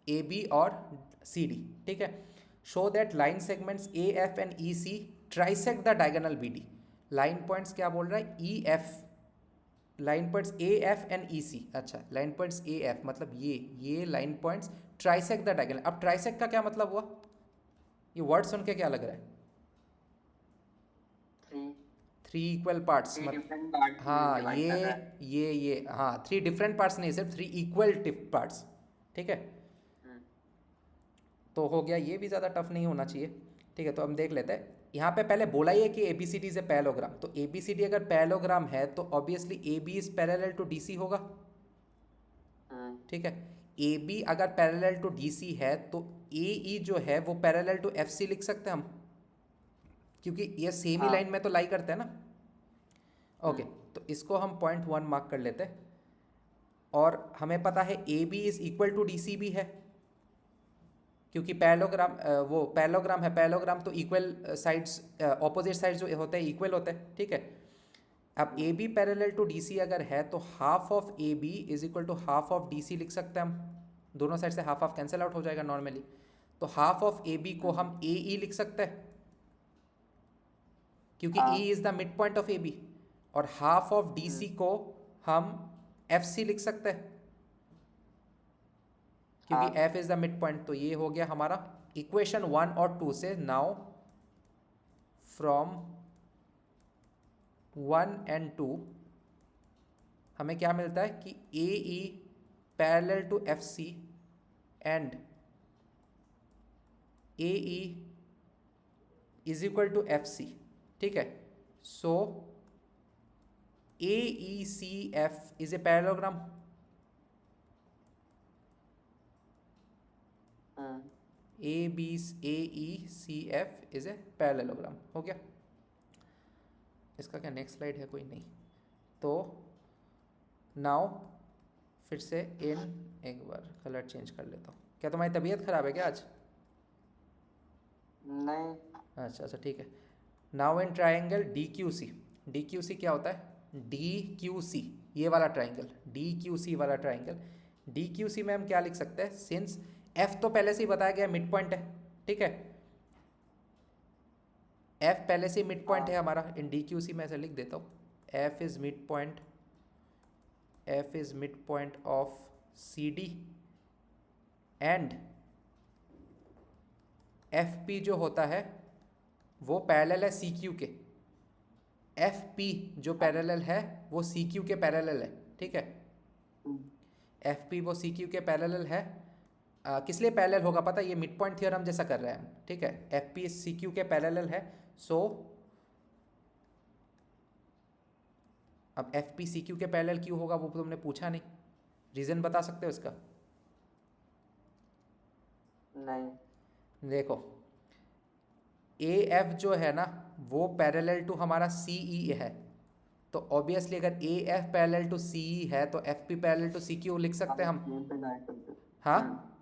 A B और सी डी, ठीक है। Show that line segments A F and E C trisect the diagonal B D. Line points क्या बोल रहा है? E F, line points A F and E C. अच्छा, line points A F मतलब ये line points trisect the diagonal. अब trisect का क्या मतलब हुआ? ये वर्ड सुन के क्या लग रहा है? Three three equal parts three मत डिफरेंट पार्ट्स में हाँ डिवाइड कर रहा है। ये हाँ, थ्री डिफरेंट पार्ट्स नहीं, सिर्फ थ्री इक्वल पार्ट्स, ठीक है। हम्म, तो हो गया, ये भी ज़्यादा टफ नहीं होना चाहिए, ठीक है। तो हम देख लेते हैं यहाँ पे, पहले बोला ही है कि A B C D is a parallelogram. तो ए बी सी डी अगर पैरेललोग्राम है तो obviously A B is parallel to D C होगा, ठीक है। ए बी अगर पैरेलल टू डी सी है तो ए ई जो है वो पैरेलल टू एफ सी लिख सकते हैं हम, क्योंकि ये सेम ही हाँ। लाइन में तो लाई करते हैं ना। ओके, हम्म, तो इसको हम पॉइंट वन मार्क कर लेते हैं। और हमें पता है A B is equal to D C भी है, क्योंकि पैरेललोग्राम वो पैरेललोग्राम है, पैरेललोग्राम तो इक्वल साइड्स, ऑपोजिट साइड्स जो होते हैं इक्वल होते हैं, ठीक है। अब A B parallel to D C अगर है तो half of A B is equal to half of D C लिख सकते हैं हम। दोनों साइड से हाफ हाफ कैंसिल आउट हो जाएगा नॉर्मली। तो हाफ ऑफ ए बी को हम ए ई लिख सकते हैं, क्योंकि हाँ। E is the mid point of A B. और हाफ ऑफ डी सी को हम एफ सी लिख सकते हैं, क्योंकि हाँ। F is the mid point. तो ये हो गया हमारा इक्वेशन वन और टू से। Now from one and two हमें क्या मिलता है कि A E parallel to F C and A E is equal to F C, ठीक है। So A E C F is a parallelogram. A B A E C F is a parallelogram, हो गया। इसका क्या next slide है? कोई नहीं। तो नाउ फिर से इन एक बार कलर चेंज कर लेता हूँ। क्या तुम्हारी तबीयत खराब है क्या आज? नहीं। अच्छा अच्छा, ठीक है। Now in triangle D Q C. D Q C क्या होता है? डी क्यू सी, ये वाला ट्राइंगल, डी क्यू सी वाला ट्राइंगल। डी क्यू सी में हम क्या लिख सकते हैं? सिंस एफ तो पहले से ही बताया गया मिड पॉइंट है, ठीक है। एफ पहले से मिड पॉइंट है हमारा। इन डी क्यू सी में ऐसे लिख देता हूँ, F is mid point, F is mid point of C D and F P जो होता है वो पैरेलल है सी क्यू के। एफ पी जो पैरेलल है वो सी क्यू के पैरेलल है, ठीक है। एफ पी वो सी क्यू के पैरेलल है। किस लिए पैरेलल होगा पता है? ये मिड पॉइंट थ्योरम जैसा कर रहे हैं हम, ठीक है। एफ पी सी क्यू के पैरेलल है। सो अब एफ पी सी क्यू के पैरेलल क्यों होगा वो तुमने पूछा नहीं, रीज़न बता सकते हो इसका? नहीं। देखो, ए एफ जो है ना वो पैरेलल टू हमारा सी ई है। तो ऑब्वियसली अगर A F parallel to C E है तो F P parallel to C Q लिख सकते हैं हम। सेम पे डायरेक्ट करते हैं। हाँ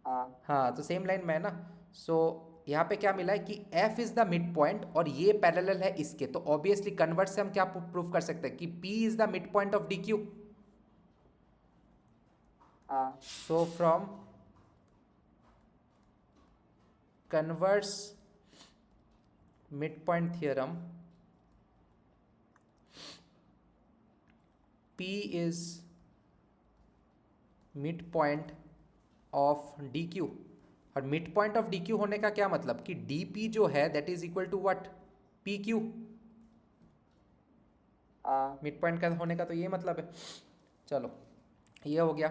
हाँ। हाँ, तो सेम लाइन में है ना। सो यहाँ पे क्या मिला है कि f is the mid point और ये पैरेलल है इसके। तो ऑब्वियसली कन्वर्ट से हम क्या प्रूव कर सकते हैं कि p is the mid point of D Q. हाँ। So from converse mid point theorem p is mid point of D Q. और mid point of D Q होने का क्या मतलब कि डी पी जो है that is equal to what? P Q. हाँ। मिड पॉइंट का होने का तो ये मतलब है। चलो ये हो गया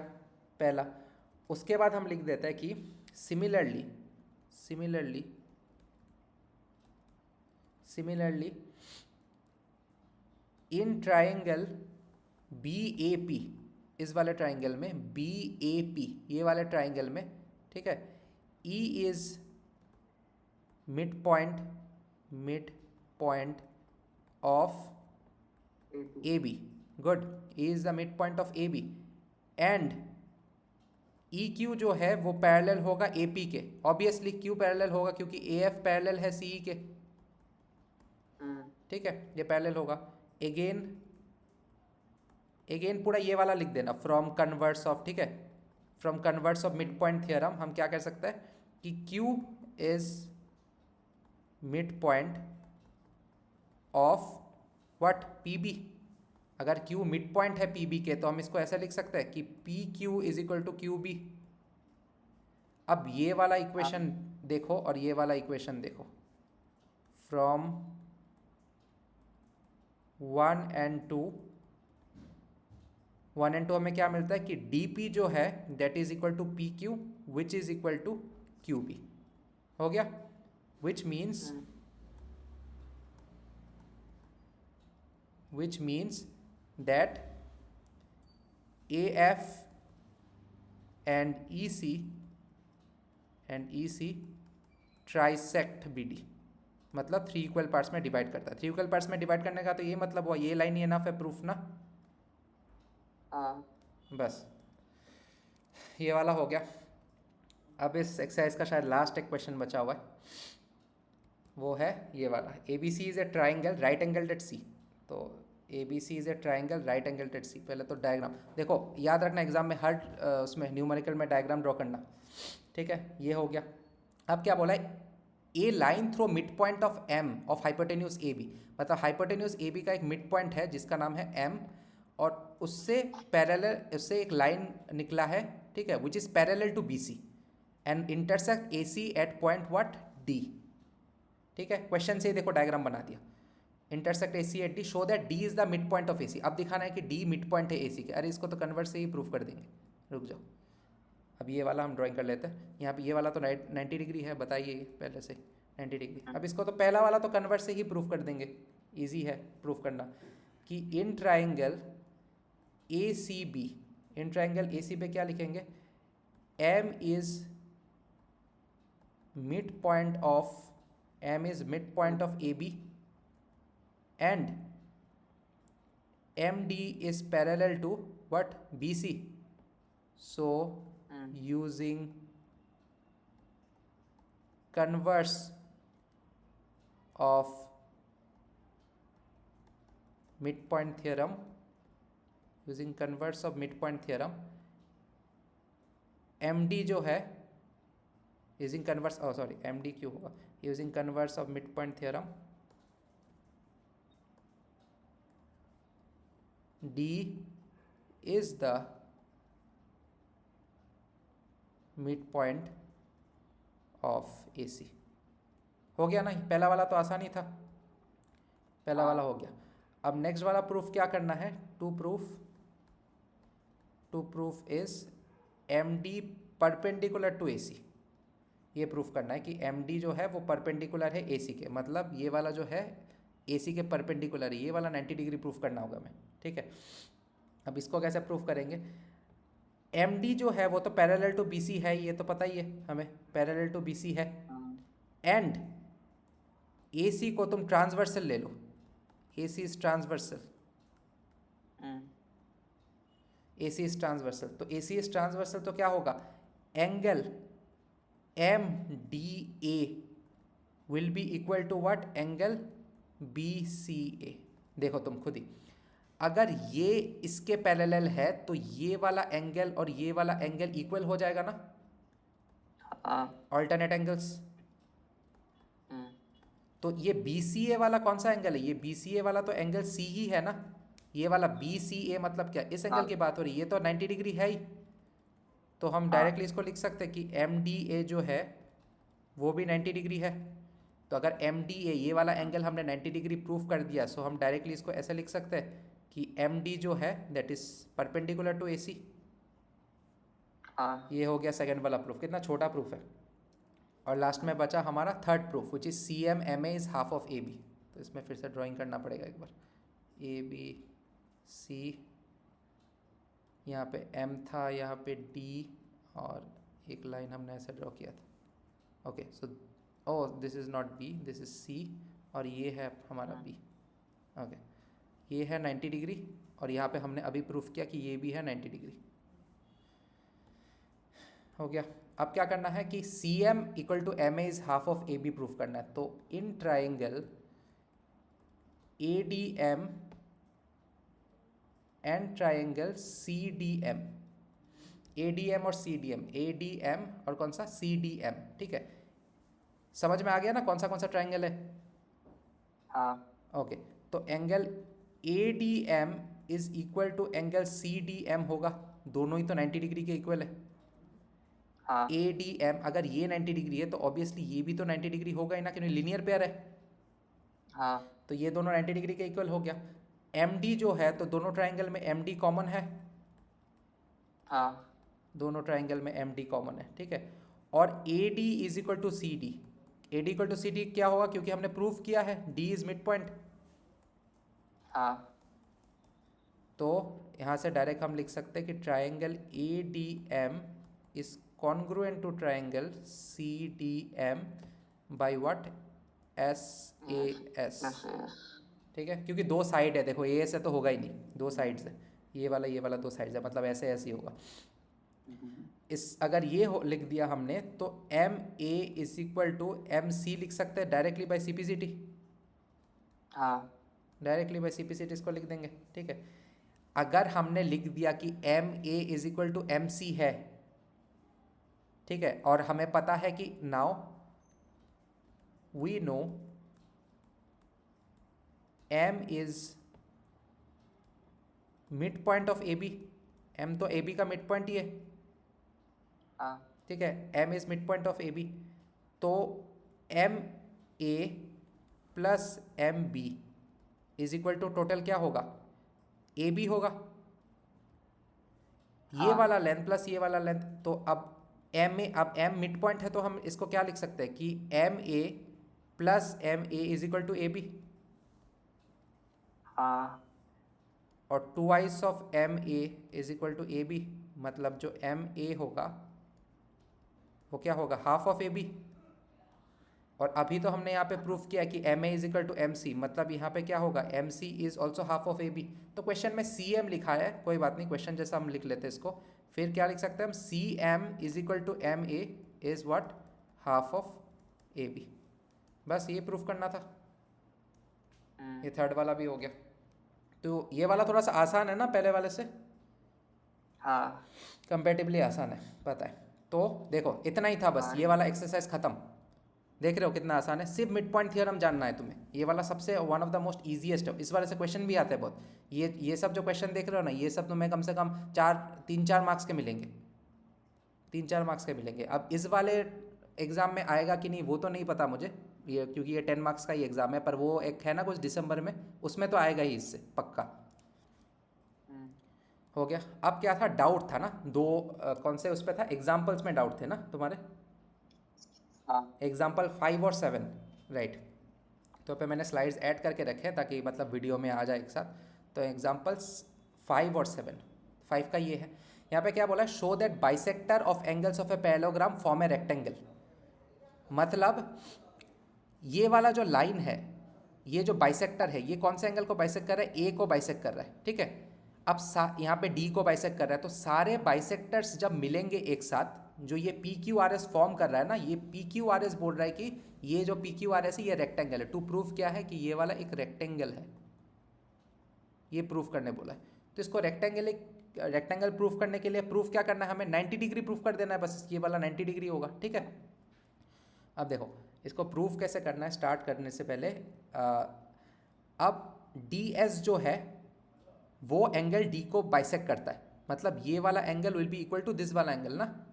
पहला। उसके बाद हम लिख देते हैं कि similarly in triangle B A P, इस वाले ट्राइंगल में बी ए पी, ये वाले ट्राइंगल में, ठीक है, E is mid point of A B. Good, A is the mid point of A B and E Q जो है वो पैरेलल होगा ए पी के। ऑब्वियसली क्यू पैरेलल होगा क्योंकि ए एफ पैरेलल है सी ई के, ठीक है, ये पैरेलल होगा। अगेन अगेन पूरा ये वाला लिख देना, फ्रॉम कन्वर्स ऑफ, ठीक है, from converse of mid point theorem हम क्या कह सकते हैं कि Q is mid point of what, PB। अगर Q मिड पॉइंट है PB के तो हम इसको ऐसे लिख सकते हैं कि PQ is equal to QB। अब ये वाला इक्वेशन देखो और ये वाला इक्वेशन देखो, फ्रॉम 1 and 2 हमें क्या मिलता है कि DP जो है that is equal to PQ which is equal to QB। हो गया, which means that AF and EC trisect BD, मतलब 3 इक्वल पार्ट्स में डिवाइड करता है। 3 इक्वल पार्ट्स में डिवाइड करने का तो ये मतलब हुआ ये लाइन ही एनफ है प्रूफ ना। बस ये वाला हो गया। अब इस एक्सरसाइज का शायद लास्ट एक क्वेश्चन बचा हुआ है, वो है ये वाला, ABC is a triangle right angled at C। तो ABC is a triangle right angled at C। पहले तो डायग्राम देखो, याद रखना एग्जाम में हर उसमें न्यूमेरिकल में डायग्राम ड्रॉ करना, ठीक है, ये हो गया। अब क्या बोला है, a line through mid point of M of hypotenuse AB, मतलब हाइपोटेन्यूज AB का एक मिड पॉइंट है जिसका नाम है M, और उससे पैरेलल, उससे एक लाइन निकला है, ठीक है, which is parallel to BC and intersect AC at point what D। ठीक है, क्वेश्चन से ही देखो डायग्राम बना दिया, intersect AC at D, show that D is the mid point of AC। अब दिखाना है कि D मिड पॉइंट है AC के। अरे इसको तो कन्वर्ट से ही प्रूफ कर देंगे, रुक जाओ। अब ये वाला हम ड्राइंग कर लेते हैं। यहाँ पे ये वाला तो 90 डिग्री है, बताइए पहले से 90 डिग्री। अब इसको तो पहला वाला तो कन्वर्ट से ही प्रूफ कर देंगे, इजी है प्रूफ करना, कि in triangle ACB, in triangle ACB क्या लिखेंगे, M is mid point of AB and MD is parallel to what, BC। so using converse of midpoint theorem, MD जो है using converse, MD क्यों होगा, using converse of midpoint theorem D is the midpoint of AC। हो गया ना, पहला वाला तो आसान ही था, पहला वाला हो गया। अब नेक्स्ट वाला प्रूफ क्या करना है, to proof is MD perpendicular to AC। ये प्रूफ करना है कि MD जो है वो परपेंडिकुलर है AC के, मतलब ये वाला जो है AC के परपेंडिकुलर है, ये वाला 90 डिग्री प्रूफ करना होगा हमें, ठीक है। अब इसको कैसे प्रूफ करेंगे, MD जो है वो तो पैरेलल टू BC है, ये तो पता ही है हमें, पैरेलल टू BC है, एंड AC को तुम ट्रांसवर्सल ले लो, AC इज ट्रांसवर्सल, तो AC इज ट्रांसवर्सल तो क्या होगा, angle MDA will be equal to what, angle BCA। देखो तुम खुद ही, अगर ये इसके पैरेलल है तो ये वाला एंगल और ये वाला एंगल इक्वल हो जाएगा ना, ऑल्टरनेट एंगल्स। तो ये BCA वाला कौन सा एंगल है, ये BCA वाला तो एंगल C ही है ना, ये वाला BCA मतलब क्या, इस एंगल की बात हो रही है, ये तो 90 डिग्री है ही। तो हम डायरेक्टली इसको लिख सकते हैं कि MDA जो है वो भी 90 डिग्री है। तो अगर MDA ये वाला एंगल हमने 90 डिग्री प्रूफ कर दिया, सो हम डायरेक्टली इसको ऐसे लिख सकते हैं कि MD जो है that is perpendicular to AC। ये हो गया सेकंड वाला प्रूफ, कितना छोटा प्रूफ है। और लास्ट में बचा हमारा third proof which is CMMA is half of AB। तो इसमें फिर से ड्राइंग करना पड़ेगा एक बार, ABC, यहाँ पे M था, यहाँ पे D, और एक लाइन हमने ऐसे ड्रॉ किया था। Okay, so this is not B, this is C, और ये है हमारा B। ओके, ये है 90 डिग्री और यहाँ पे हमने अभी प्रूफ किया कि ये भी है 90 डिग्री। हो गया। अब क्या करना है कि C M equal to M A is half of A B proof करना है। तो in triangle A D M and triangle C D M, A D M और C D M, A D M और कौन सा सी D M, ठीक है। समझ में आ गया ना कौन सा ट्राइंगल है? हाँ। ओके, तो angle A D M is equal to angle C D M होगा, दोनों ही तो 90 डिग्री के इक्वल है। हाँ। ए डी एम अगर ये 90 डिग्री है तो ऑब्वियसली ये भी तो 90 डिग्री होगा ही ना, क्योंकि लीनियर पेयर है। हाँ। तो ये दोनों 90 डिग्री के इक्वल हो गया। एम डी जो है तो दोनों ट्राइंगल में एम डी कॉमन है। हाँ। दोनों ट्राइंगल में एम डी कॉमन है, ठीक है। और A D is equal to C D, A D equal to C D क्या होगा, क्योंकि हमने प्रूफ किया है डी इज मिड पॉइंट। हाँ। तो यहाँ से डायरेक्ट हम लिख सकते हैं कि triangle A D M is congruent to triangle C D M by what, S A S, ठीक है। क्योंकि दो साइड है, देखो ए एस है तो होगा ही नहीं, दो साइड्स है, ये वाला दो साइड्स है, मतलब ऐसे ऐसे ही होगा। इस अगर ये लिख दिया हमने तो M A is equal to M C लिख सकते हैं directly by C P C T. हाँ। Directly by C P C T इसको लिख देंगे, ठीक है। अगर हमने लिख दिया कि M A is equal to M C है, ठीक है, और हमें पता है कि now we know M is mid point of A B, M तो ए बी का मिड पॉइंट ही है, हाँ। ठीक है। M is mid point of A B, तो M A plus M B is equal to total क्या होगा, ए बी होगा। ये हाँ। वाला लेंथ प्लस ये वाला लेंथ, तो अब एम ए, अब एम मिड पॉइंट है तो हम इसको क्या लिख सकते हैं कि M A plus M A is equal to A B, हाँ। और twice of M A is equal to A B, मतलब जो एम ए होगा वो क्या होगा, हाफ ऑफ ए बी। और अभी तो हमने यहाँ पे प्रूफ किया कि M A is equal to M C, मतलब यहाँ पे क्या होगा, M C is also half of A B. तो क्वेश्चन में सी एम लिखा है, कोई बात नहीं, क्वेश्चन जैसा हम लिख लेते हैं इसको। फिर क्या लिख सकते हैं हम, C M is equal to M A is what, half of A B. बस ये प्रूफ करना था। ये थर्ड वाला भी हो गया। तो ये वाला थोड़ा सा आसान है ना पहले वाले से, हाँ। कंपेरेटिवली आसान है, पता है। तो देखो इतना ही था बस, ये वाला एक्सरसाइज खत्म। देख रहे हो कितना आसान है, सिर्फ मिड पॉइंट थ्योरम जानना है तुम्हें। ये वाला सबसे one of the most easiest है, इस वाले से क्वेश्चन भी आते हैं बहुत। ये सब जो क्वेश्चन देख रहे हो ना, ये सब तुम्हें कम से कम 3-4 मार्क्स के मिलेंगे, 3-4 मार्क्स के मिलेंगे। अब इस वाले एग्जाम में आएगा कि नहीं वो तो नहीं पता मुझे, ये क्योंकि ये 10 मार्क्स का ही एग्जाम है, पर वो एक है ना कुछ दिसंबर में, उसमें तो आएगा ही इससे पक्का। हो गया। अब क्या था, डाउट था ना दो, कौन से उस पर था, एग्जाम्पल्स में डाउट थे ना तुम्हारे, एग्जाम्पल 5 और 7, राइट। तो पे मैंने स्लाइड्स ऐड करके रखे ताकि मतलब वीडियो में आ जाए एक साथ। तो एग्जाम्पल्स 5 और 7, 5 का ये है, यहाँ पे क्या बोला है, show that bisector of angles of a parallelogram form a rectangle. मतलब ये वाला जो लाइन है, ये जो बाइसेक्टर है, ये कौन से एंगल को बाइसेक्ट कर रहा है, ए को बाइसेक्ट कर रहा है, ठीक है। अब यहाँ पे डी को बाइसेक्ट कर रहा है, तो सारे बाइसेक्टर्स जब मिलेंगे एक साथ, जो ये P Q R S form कर रहा है ना, ये पी क्यू आर एस बोल रहा है कि ये जो पी क्यू आर एस है ये रेक्टेंगल है। टू प्रूफ क्या है कि ये वाला एक रेक्टेंगल है, ये प्रूफ करने बोला है। तो इसको रेक्टेंगल प्रूफ करने के लिए प्रूफ क्या करना है हमें, 90 डिग्री प्रूफ कर देना है बस, ये वाला 90 डिग्री होगा, ठीक है। अब देखो इसको प्रूफ कैसे करना है, स्टार्ट करने से पहले अब डी एस जो है वो एंगल डी को बाइसेक्ट करता है, मतलब ये वाला angle will be equal to this वाला एंगल ना।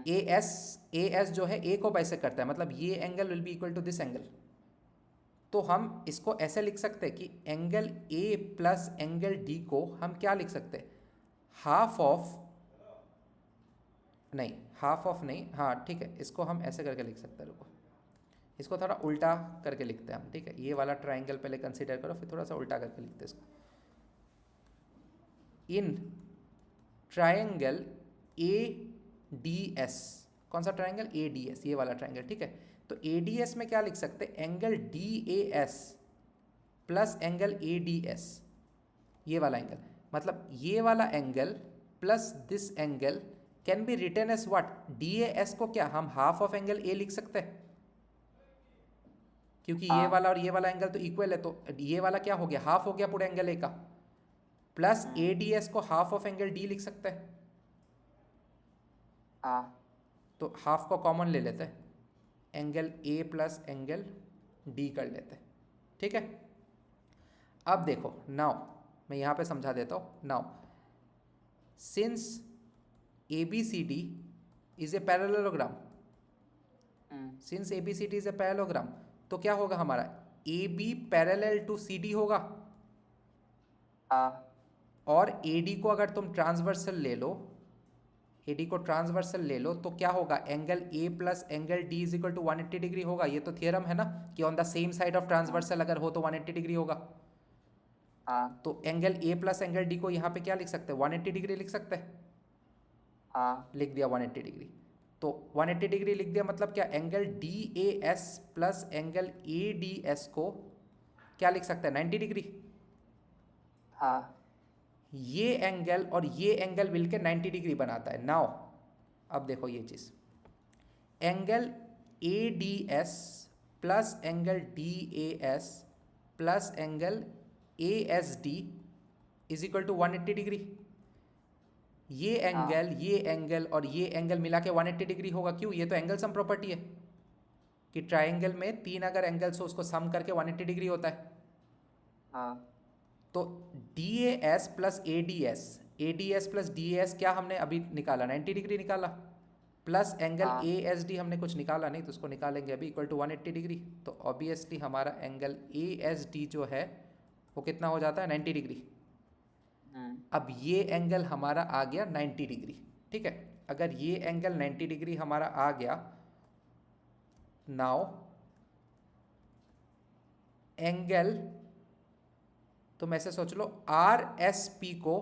ए एस जो है ए को बाइसेक्ट करता है, मतलब ये angle will be equal to this angle. तो हम इसको ऐसे लिख सकते हैं कि angle A plus angle D को हम क्या लिख सकते हैं, हाफ ऑफ नहीं, हाँ ठीक है, इसको हम ऐसे करके लिख सकते हैं। रुको, इसको थोड़ा उल्टा करके लिखते हैं हम, ठीक है। ये वाला ट्राइंगल पहले कंसीडर करो, फिर थोड़ा सा उल्टा करके लिखते हैं इसको। इन ट्राइंगल ए डी एस, कौन सा ट्राइंगल, ए डी एस, ये वाला ट्राइंगल, ठीक है। तो ए डी एस में क्या लिख सकते हैं, angle D A S plus angle A D S ये वाला एंगल, मतलब ये वाला angle plus this angle can be written as what, D A S को क्या हम हाफ ऑफ एंगल ए लिख सकते हैं, क्योंकि ये हाँ वाला और ये वाला एंगल तो इक्वल है, तो ये वाला क्या हो गया, हाफ हो गया पूरे एंगल ए का, प्लस ए डी एस को हाफ ऑफ एंगल डी लिख सकते हैं, हाँ तो हाफ को कॉमन ले लेते हैं, angle A plus angle D कर लेते हैं, ठीक है। अब देखो नाउ मैं यहाँ पे समझा देता हूँ। Now since A B C D is a parallelogram, since A B C D is a parallelogram, तो क्या होगा हमारा, A B parallel to C D होगा, हाँ और ए डी को अगर तुम ट्रांसवर्सल ले लो, ए डी को ट्रांसवर्सल ले लो, तो क्या होगा, angle A plus angle D is equal to 180 degree होगा। ये तो थियरम है ना कि on the same side of transversal अगर हो तो 180 डिग्री होगा। हाँ तो angle A plus angle D को यहाँ पे क्या लिख सकते हैं, 180 डिग्री लिख सकते हैं, हाँ लिख दिया 180 डिग्री। तो 180 डिग्री लिख दिया, मतलब क्या, angle D A S plus angle A D S को क्या लिख सकते हैं, 90 डिग्री। हाँ ये एंगल और ये एंगल मिलकर 90 डिग्री बनाता है। नाउ अब देखो ये चीज़, angle A D S plus angle D A S plus angle A S D is equal to 180 degree. ये एंगल और ये एंगल मिला के 180 डिग्री होगा। क्यों, ये तो एंगल सम प्रॉपर्टी है कि ट्राइंगल में 3 अगर एंगल्स हो उसको सम करके 180 डिग्री होता है। हाँ तो D A S plus A D S plus D A S क्या हमने अभी निकाला, 90 डिग्री निकाला, प्लस एंगल हाँ। ए एस डी हमने कुछ निकाला नहीं, तो उसको निकालेंगे अभी, इक्वल टू 180 डिग्री। तो ऑब्वियसली हमारा एंगल ए एस डी जो है वो कितना हो जाता है, 90 डिग्री। अब ये एंगल हमारा आ गया 90 डिग्री, ठीक है। अगर ये एंगल 90 डिग्री हमारा आ गया, नाउ एंगल तुम ऐसे सोच लो, आर एस पी को,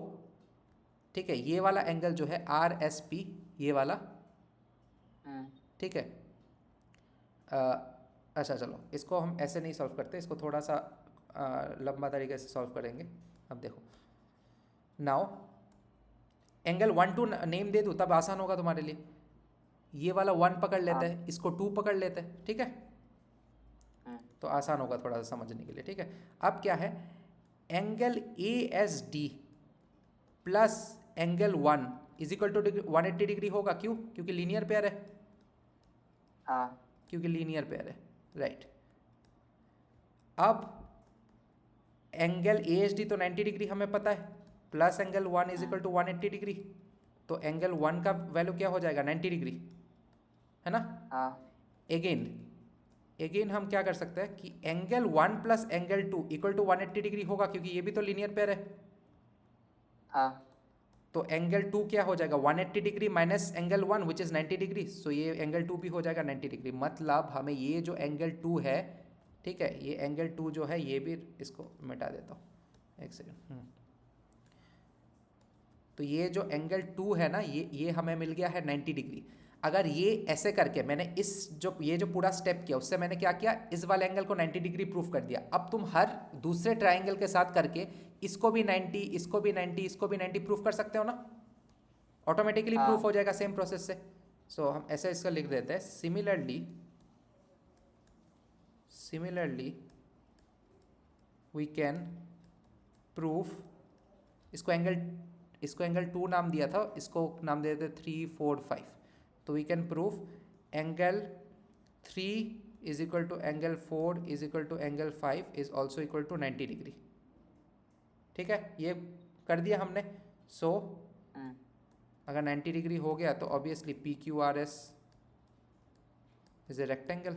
ठीक है, ये वाला एंगल जो है आर एस पी, ये वाला, ठीक है। अच्छा चलो इसको हम ऐसे नहीं सॉल्व करते, इसको थोड़ा सा लंबा तरीके से सॉल्व करेंगे। अब देखो नाउ एंगल 1 2 नेम दे दूँ तब आसान होगा तुम्हारे लिए। ये वाला 1 पकड़ लेते हैं, इसको 2 पकड़ लेते हैं, ठीक है, तो आसान होगा थोड़ा सा समझने के लिए, ठीक है। अब क्या है, angle A S D plus angle 1 is equal to 180 degree होगा। क्यों, क्योंकि लीनियर पेयर है, हाँ क्योंकि लीनियर पेयर है, राइट। अब एंगल ए एस डी तो 90 डिग्री हमें पता है, plus angle 1 is equal to 180 degree, तो एंगल 1 का वैल्यू क्या हो जाएगा, 90 डिग्री, है ना। हाँ एगेन हम क्या कर सकते हैं कि angle 1 plus angle 2 equal to 180 degree होगा, क्योंकि ये भी तो लीनियर पेयर है। हाँ तो एंगल 2 क्या हो जाएगा, 180 degree minus angle 1 which is 90 degree, so ये एंगल 2 भी हो जाएगा 90 डिग्री। मतलब हमें ये जो एंगल 2 है, ठीक है, ये एंगल 2 जो है ये भी, इसको मिटा देता हूँ एक सेकेंड। तो ये जो एंगल 2 है ना, ये हमें मिल गया है 90 डिग्री। अगर ये ऐसे करके मैंने ये जो पूरा स्टेप किया, उससे मैंने क्या किया, इस वाले एंगल को 90 डिग्री प्रूफ कर दिया। अब तुम हर दूसरे ट्राइंगल के साथ करके इसको भी 90, इसको भी 90, इसको भी 90 प्रूफ कर सकते हो ना, ऑटोमेटिकली हाँ। प्रूफ हो जाएगा सेम प्रोसेस से। सो हम ऐसे इसका लिख देते हैं, सिमिलरली वी कैन प्रूफ, इसको एंगल 2 नाम दिया था, इसको नाम दे देते 3 4 5। तो we can proof angle 3 is equal to angle 4 is equal to angle 5 is also equal to 90 degree, ठीक है, ये कर दिया हमने। सो अगर 90 डिग्री हो गया तो obviously P Q R S is a rectangle.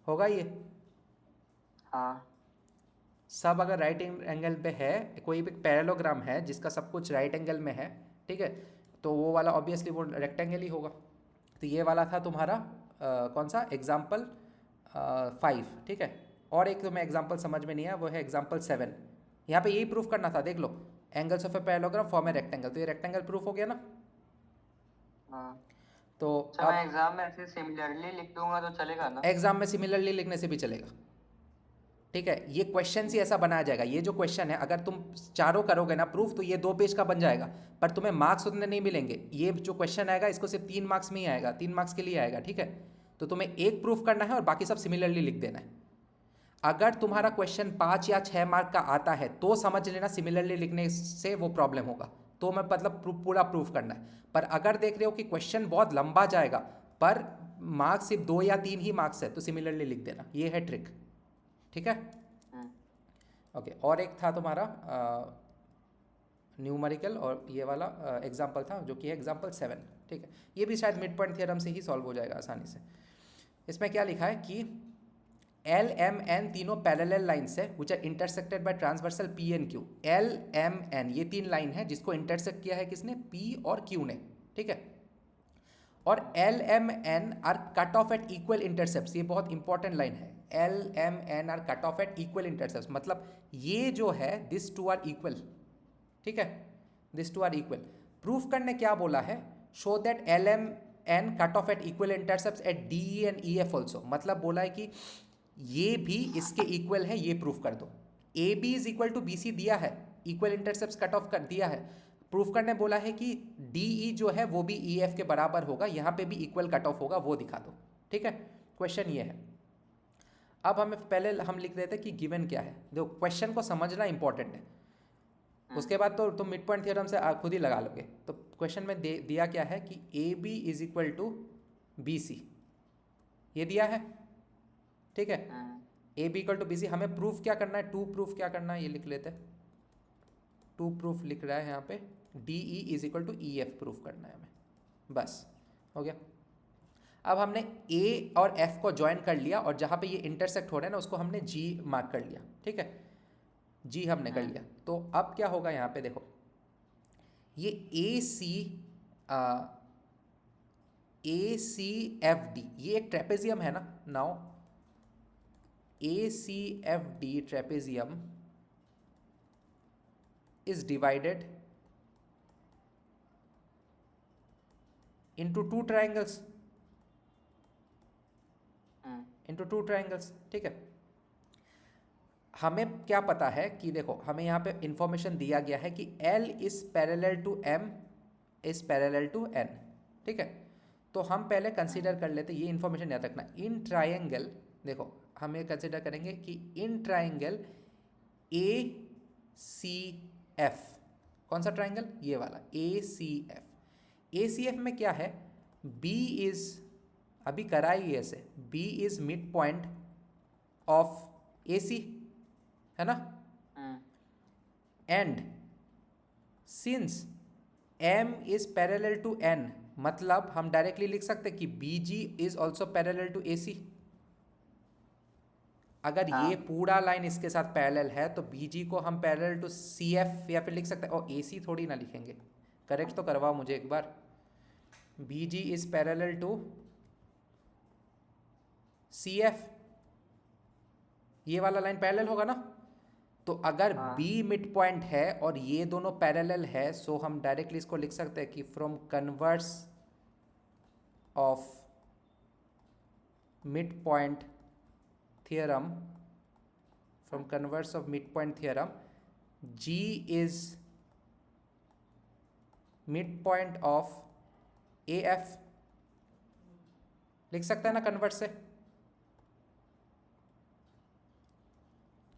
होगा ये हाँ सब, अगर राइट एंगल पे है, कोई भी पैरेललोग्राम है जिसका सब कुछ राइट एंगल में है, ठीक है, तो वो वाला ऑब्वियसली वो रेक्टेंगल ही होगा। तो ये वाला था तुम्हारा कौन सा, एग्जाम्पल 5, ठीक है। और एक तुम्हें एग्जाम्पल समझ में नहीं आया, वो है एग्जाम्पल 7। यहाँ पे यही प्रूफ करना था, देख लो, angles of a parallelogram form a rectangle, तो ये रेक्टेंगल प्रूफ हो गया ना। हाँ तो अच्छा, मैं अब एग्जाम में ऐसे सिमिलरली लिख दूंगा तो चलेगा ना? एग्जाम में सिमिलरली लिखने से भी चलेगा, ठीक है। ये क्वेश्चन ही ठीक है। ऐसा बनाया जाएगा, ये जो क्वेश्चन है अगर तुम चारों करोगे ना प्रूफ तो ये 2 पेज का बन जाएगा, पर तुम्हें मार्क्स उतने नहीं मिलेंगे। ये जो क्वेश्चन आएगा इसको सिर्फ 3 मार्क्स में ही आएगा, 3 मार्क्स के लिए आएगा, ठीक है। तो तुम्हें एक प्रूफ करना है और बाकी सब सिमिलरली लिख देना है। अगर तुम्हारा क्वेश्चन 5 या 6 मार्क का आता है तो समझ लेना सिमिलरली लिखने से वो प्रॉब्लम होगा, तो मैं मतलब पूरा प्रूफ करना है। पर अगर देख रहे हो कि क्वेश्चन बहुत लंबा जाएगा पर मार्क्स सिर्फ 2 या 3 ही मार्क्स है तो सिमिलरली लिख देना, ये है ट्रिक, ठीक है। हम्म, ओके, और एक था तुम्हारा न्यूमेरिकल, और ये वाला एग्जाम्पल था जो कि है एग्जाम्पल 7, ठीक है। ये भी शायद मिड पॉइंट थ्योरम से ही सॉल्व हो जाएगा आसानी से। इसमें क्या लिखा है कि एल एम एन तीनों पैरेलल लाइन्स है which are intersected by transversal P and Q. L M N ये 3 लाइन है जिसको इंटरसेक्ट किया है किसने, पी और क्यू ने, ठीक है। और L M N are cut off at equal intercept, ये बहुत इंपॉर्टेंट लाइन है। L M N are cut off at equal intercept, मतलब ये जो है दिस टू आर इक्वल, ठीक है, this two are equal. Proof करने क्या बोला है, show that L M N cut off at equal intercept at D E and E F also, मतलब बोला है कि ये भी इसके इक्वल है, ये प्रूफ कर दो। A B is equal to B C दिया है, इक्वल इंटरसेप्ट कट ऑफ कर दिया है। प्रूफ करने बोला है कि डी ई जो है वो भी ई एफ के बराबर होगा, यहाँ पे भी इक्वल कट ऑफ होगा, वो दिखा दो, ठीक है। क्वेश्चन ये है। अब हमें पहले हम लिख देते कि गिवन क्या है, देखो क्वेश्चन को समझना इंपॉर्टेंट है, उसके बाद तो तुम मिड पॉइंट थ्योरम से खुद ही लगा लोगे। तो क्वेश्चन में दिया क्या है कि A B is equal to B C, ये दिया है, ठीक है। A B equal to B C, हमें प्रूफ क्या करना है, टू प्रूफ क्या करना है, ये लिख लेते हैं। टू प्रूफ लिख रहा है यहाँ पे, D E is equal to E F proof करना है हमें, बस हो गया। अब हमने ए और एफ को ज्वाइन कर लिया और जहाँ पे ये इंटरसेक्ट हो रहा है ना उसको हमने जी मार्क कर लिया, ठीक है, जी हमने कर लिया। तो अब क्या होगा यहाँ पे देखो, ये ए सी एफ डी ये एक ट्रेपेजियम है ना। Now A C F D trapezium is divided into two triangles, ठीक है। हमें क्या पता है कि देखो हमें यहाँ पे इंफॉर्मेशन दिया गया है कि L is parallel to M is parallel to N, ठीक है। तो हम पहले कंसीडर कर लेते, ये इंफॉर्मेशन याद रखना, इन ट्राइंगल, देखो हम ये कंसीडर करेंगे कि इन ट्राइंगल ए सी एफ, कौन सा ट्राइंगल, ये वाला ए सी एफ। ए सी एफ में क्या है, बी इज, अभी कराई ऐसे, B is mid point of A C, है ना। And since M is parallel to N, मतलब हम डायरेक्टली लिख सकते कि B G is also parallel to A C. अगर ये पूरा लाइन इसके साथ पैरेलल है तो बी जी को हम पैरेलल टू सी एफ या फिर लिख सकते हैं, और ए सी थोड़ी ना लिखेंगे, करेक्ट तो करवाओ मुझे एक बार। B G is parallel to C F, ये वाला लाइन पैरेलल होगा ना। तो अगर बी मिड पॉइंट है और ये दोनों पैरेलल है, सो हम डायरेक्टली इसको लिख सकते हैं कि from converse of mid point theorem, from converse of midpoint theorem, G is midpoint of AF, लिख सकता है ना कन्वर्स से।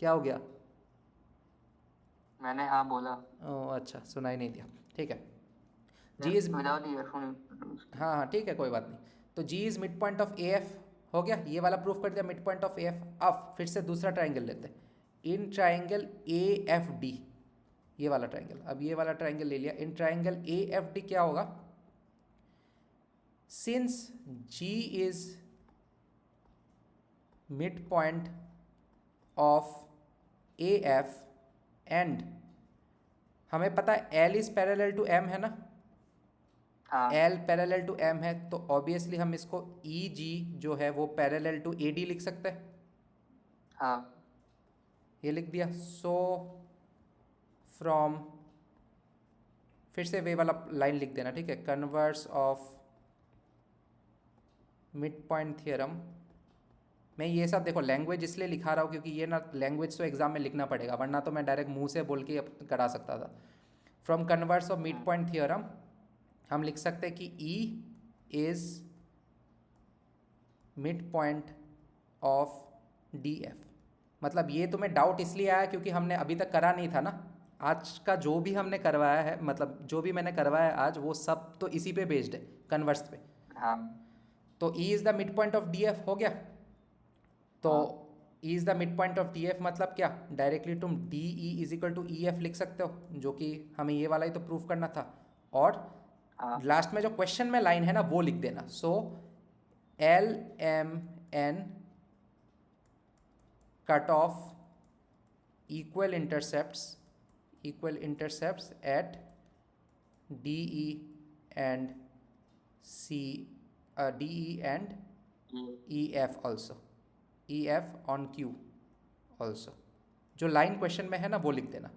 क्या हो गया, मैंने हाँ बोला। ओह अच्छा, सुनाई नहीं दिया, ठीक है। G is, without earphone. हाँ हाँ ठीक है कोई बात नहीं। तो G is mid point of A F, हो गया, ये वाला प्रूफ कर दिया mid point of A F. अब फिर से दूसरा ट्राइंगल लेते हैं, in triangle A F D, ये वाला ट्राइंगल, अब ये वाला ट्राइंगल ले लिया। In triangle A F D क्या होगा, since G is mid point of A F and हमें पता है L is parallel to M, है ना। एल पैरेलल टू एम है तो ऑब्वियसली हम इसको ई जी जो है वो पैरेलल टू ए डी लिख सकते हैं, हाँ ये लिख दिया। सो फ्रॉम, फिर से वे वाला लाइन लिख देना, ठीक है, converse of mid point theorem, मैं ये सब देखो लैंग्वेज इसलिए लिखा रहा हूँ क्योंकि ये ना लैंग्वेज तो एग्जाम में लिखना पड़ेगा, वरना तो मैं डायरेक्ट मुंह से बोल के करा सकता था। From converse of mid point theorem हम लिख सकते हैं कि E is mid point of DF। मतलब ये तुम्हें डाउट इसलिए आया क्योंकि हमने अभी तक करा नहीं था ना। आज का जो भी हमने करवाया है, मतलब जो भी मैंने करवाया है आज, वो सब तो इसी पे बेस्ड है, कन्वर्स पे। हाँ तो E is the mid point of DF हो गया। तो हाँ E is the mid point of DF मतलब क्या, डायरेक्टली तुम DE is equal to EF लिख सकते हो, जो कि हमें ये वाला ही तो प्रूफ करना था। और हाँ लास्ट में जो क्वेश्चन में लाइन है ना वो लिख देना। सो LMN cut off equal intercepts at DE and DE and EF also, EF on Q also। जो लाइन क्वेश्चन में है ना वो लिख देना।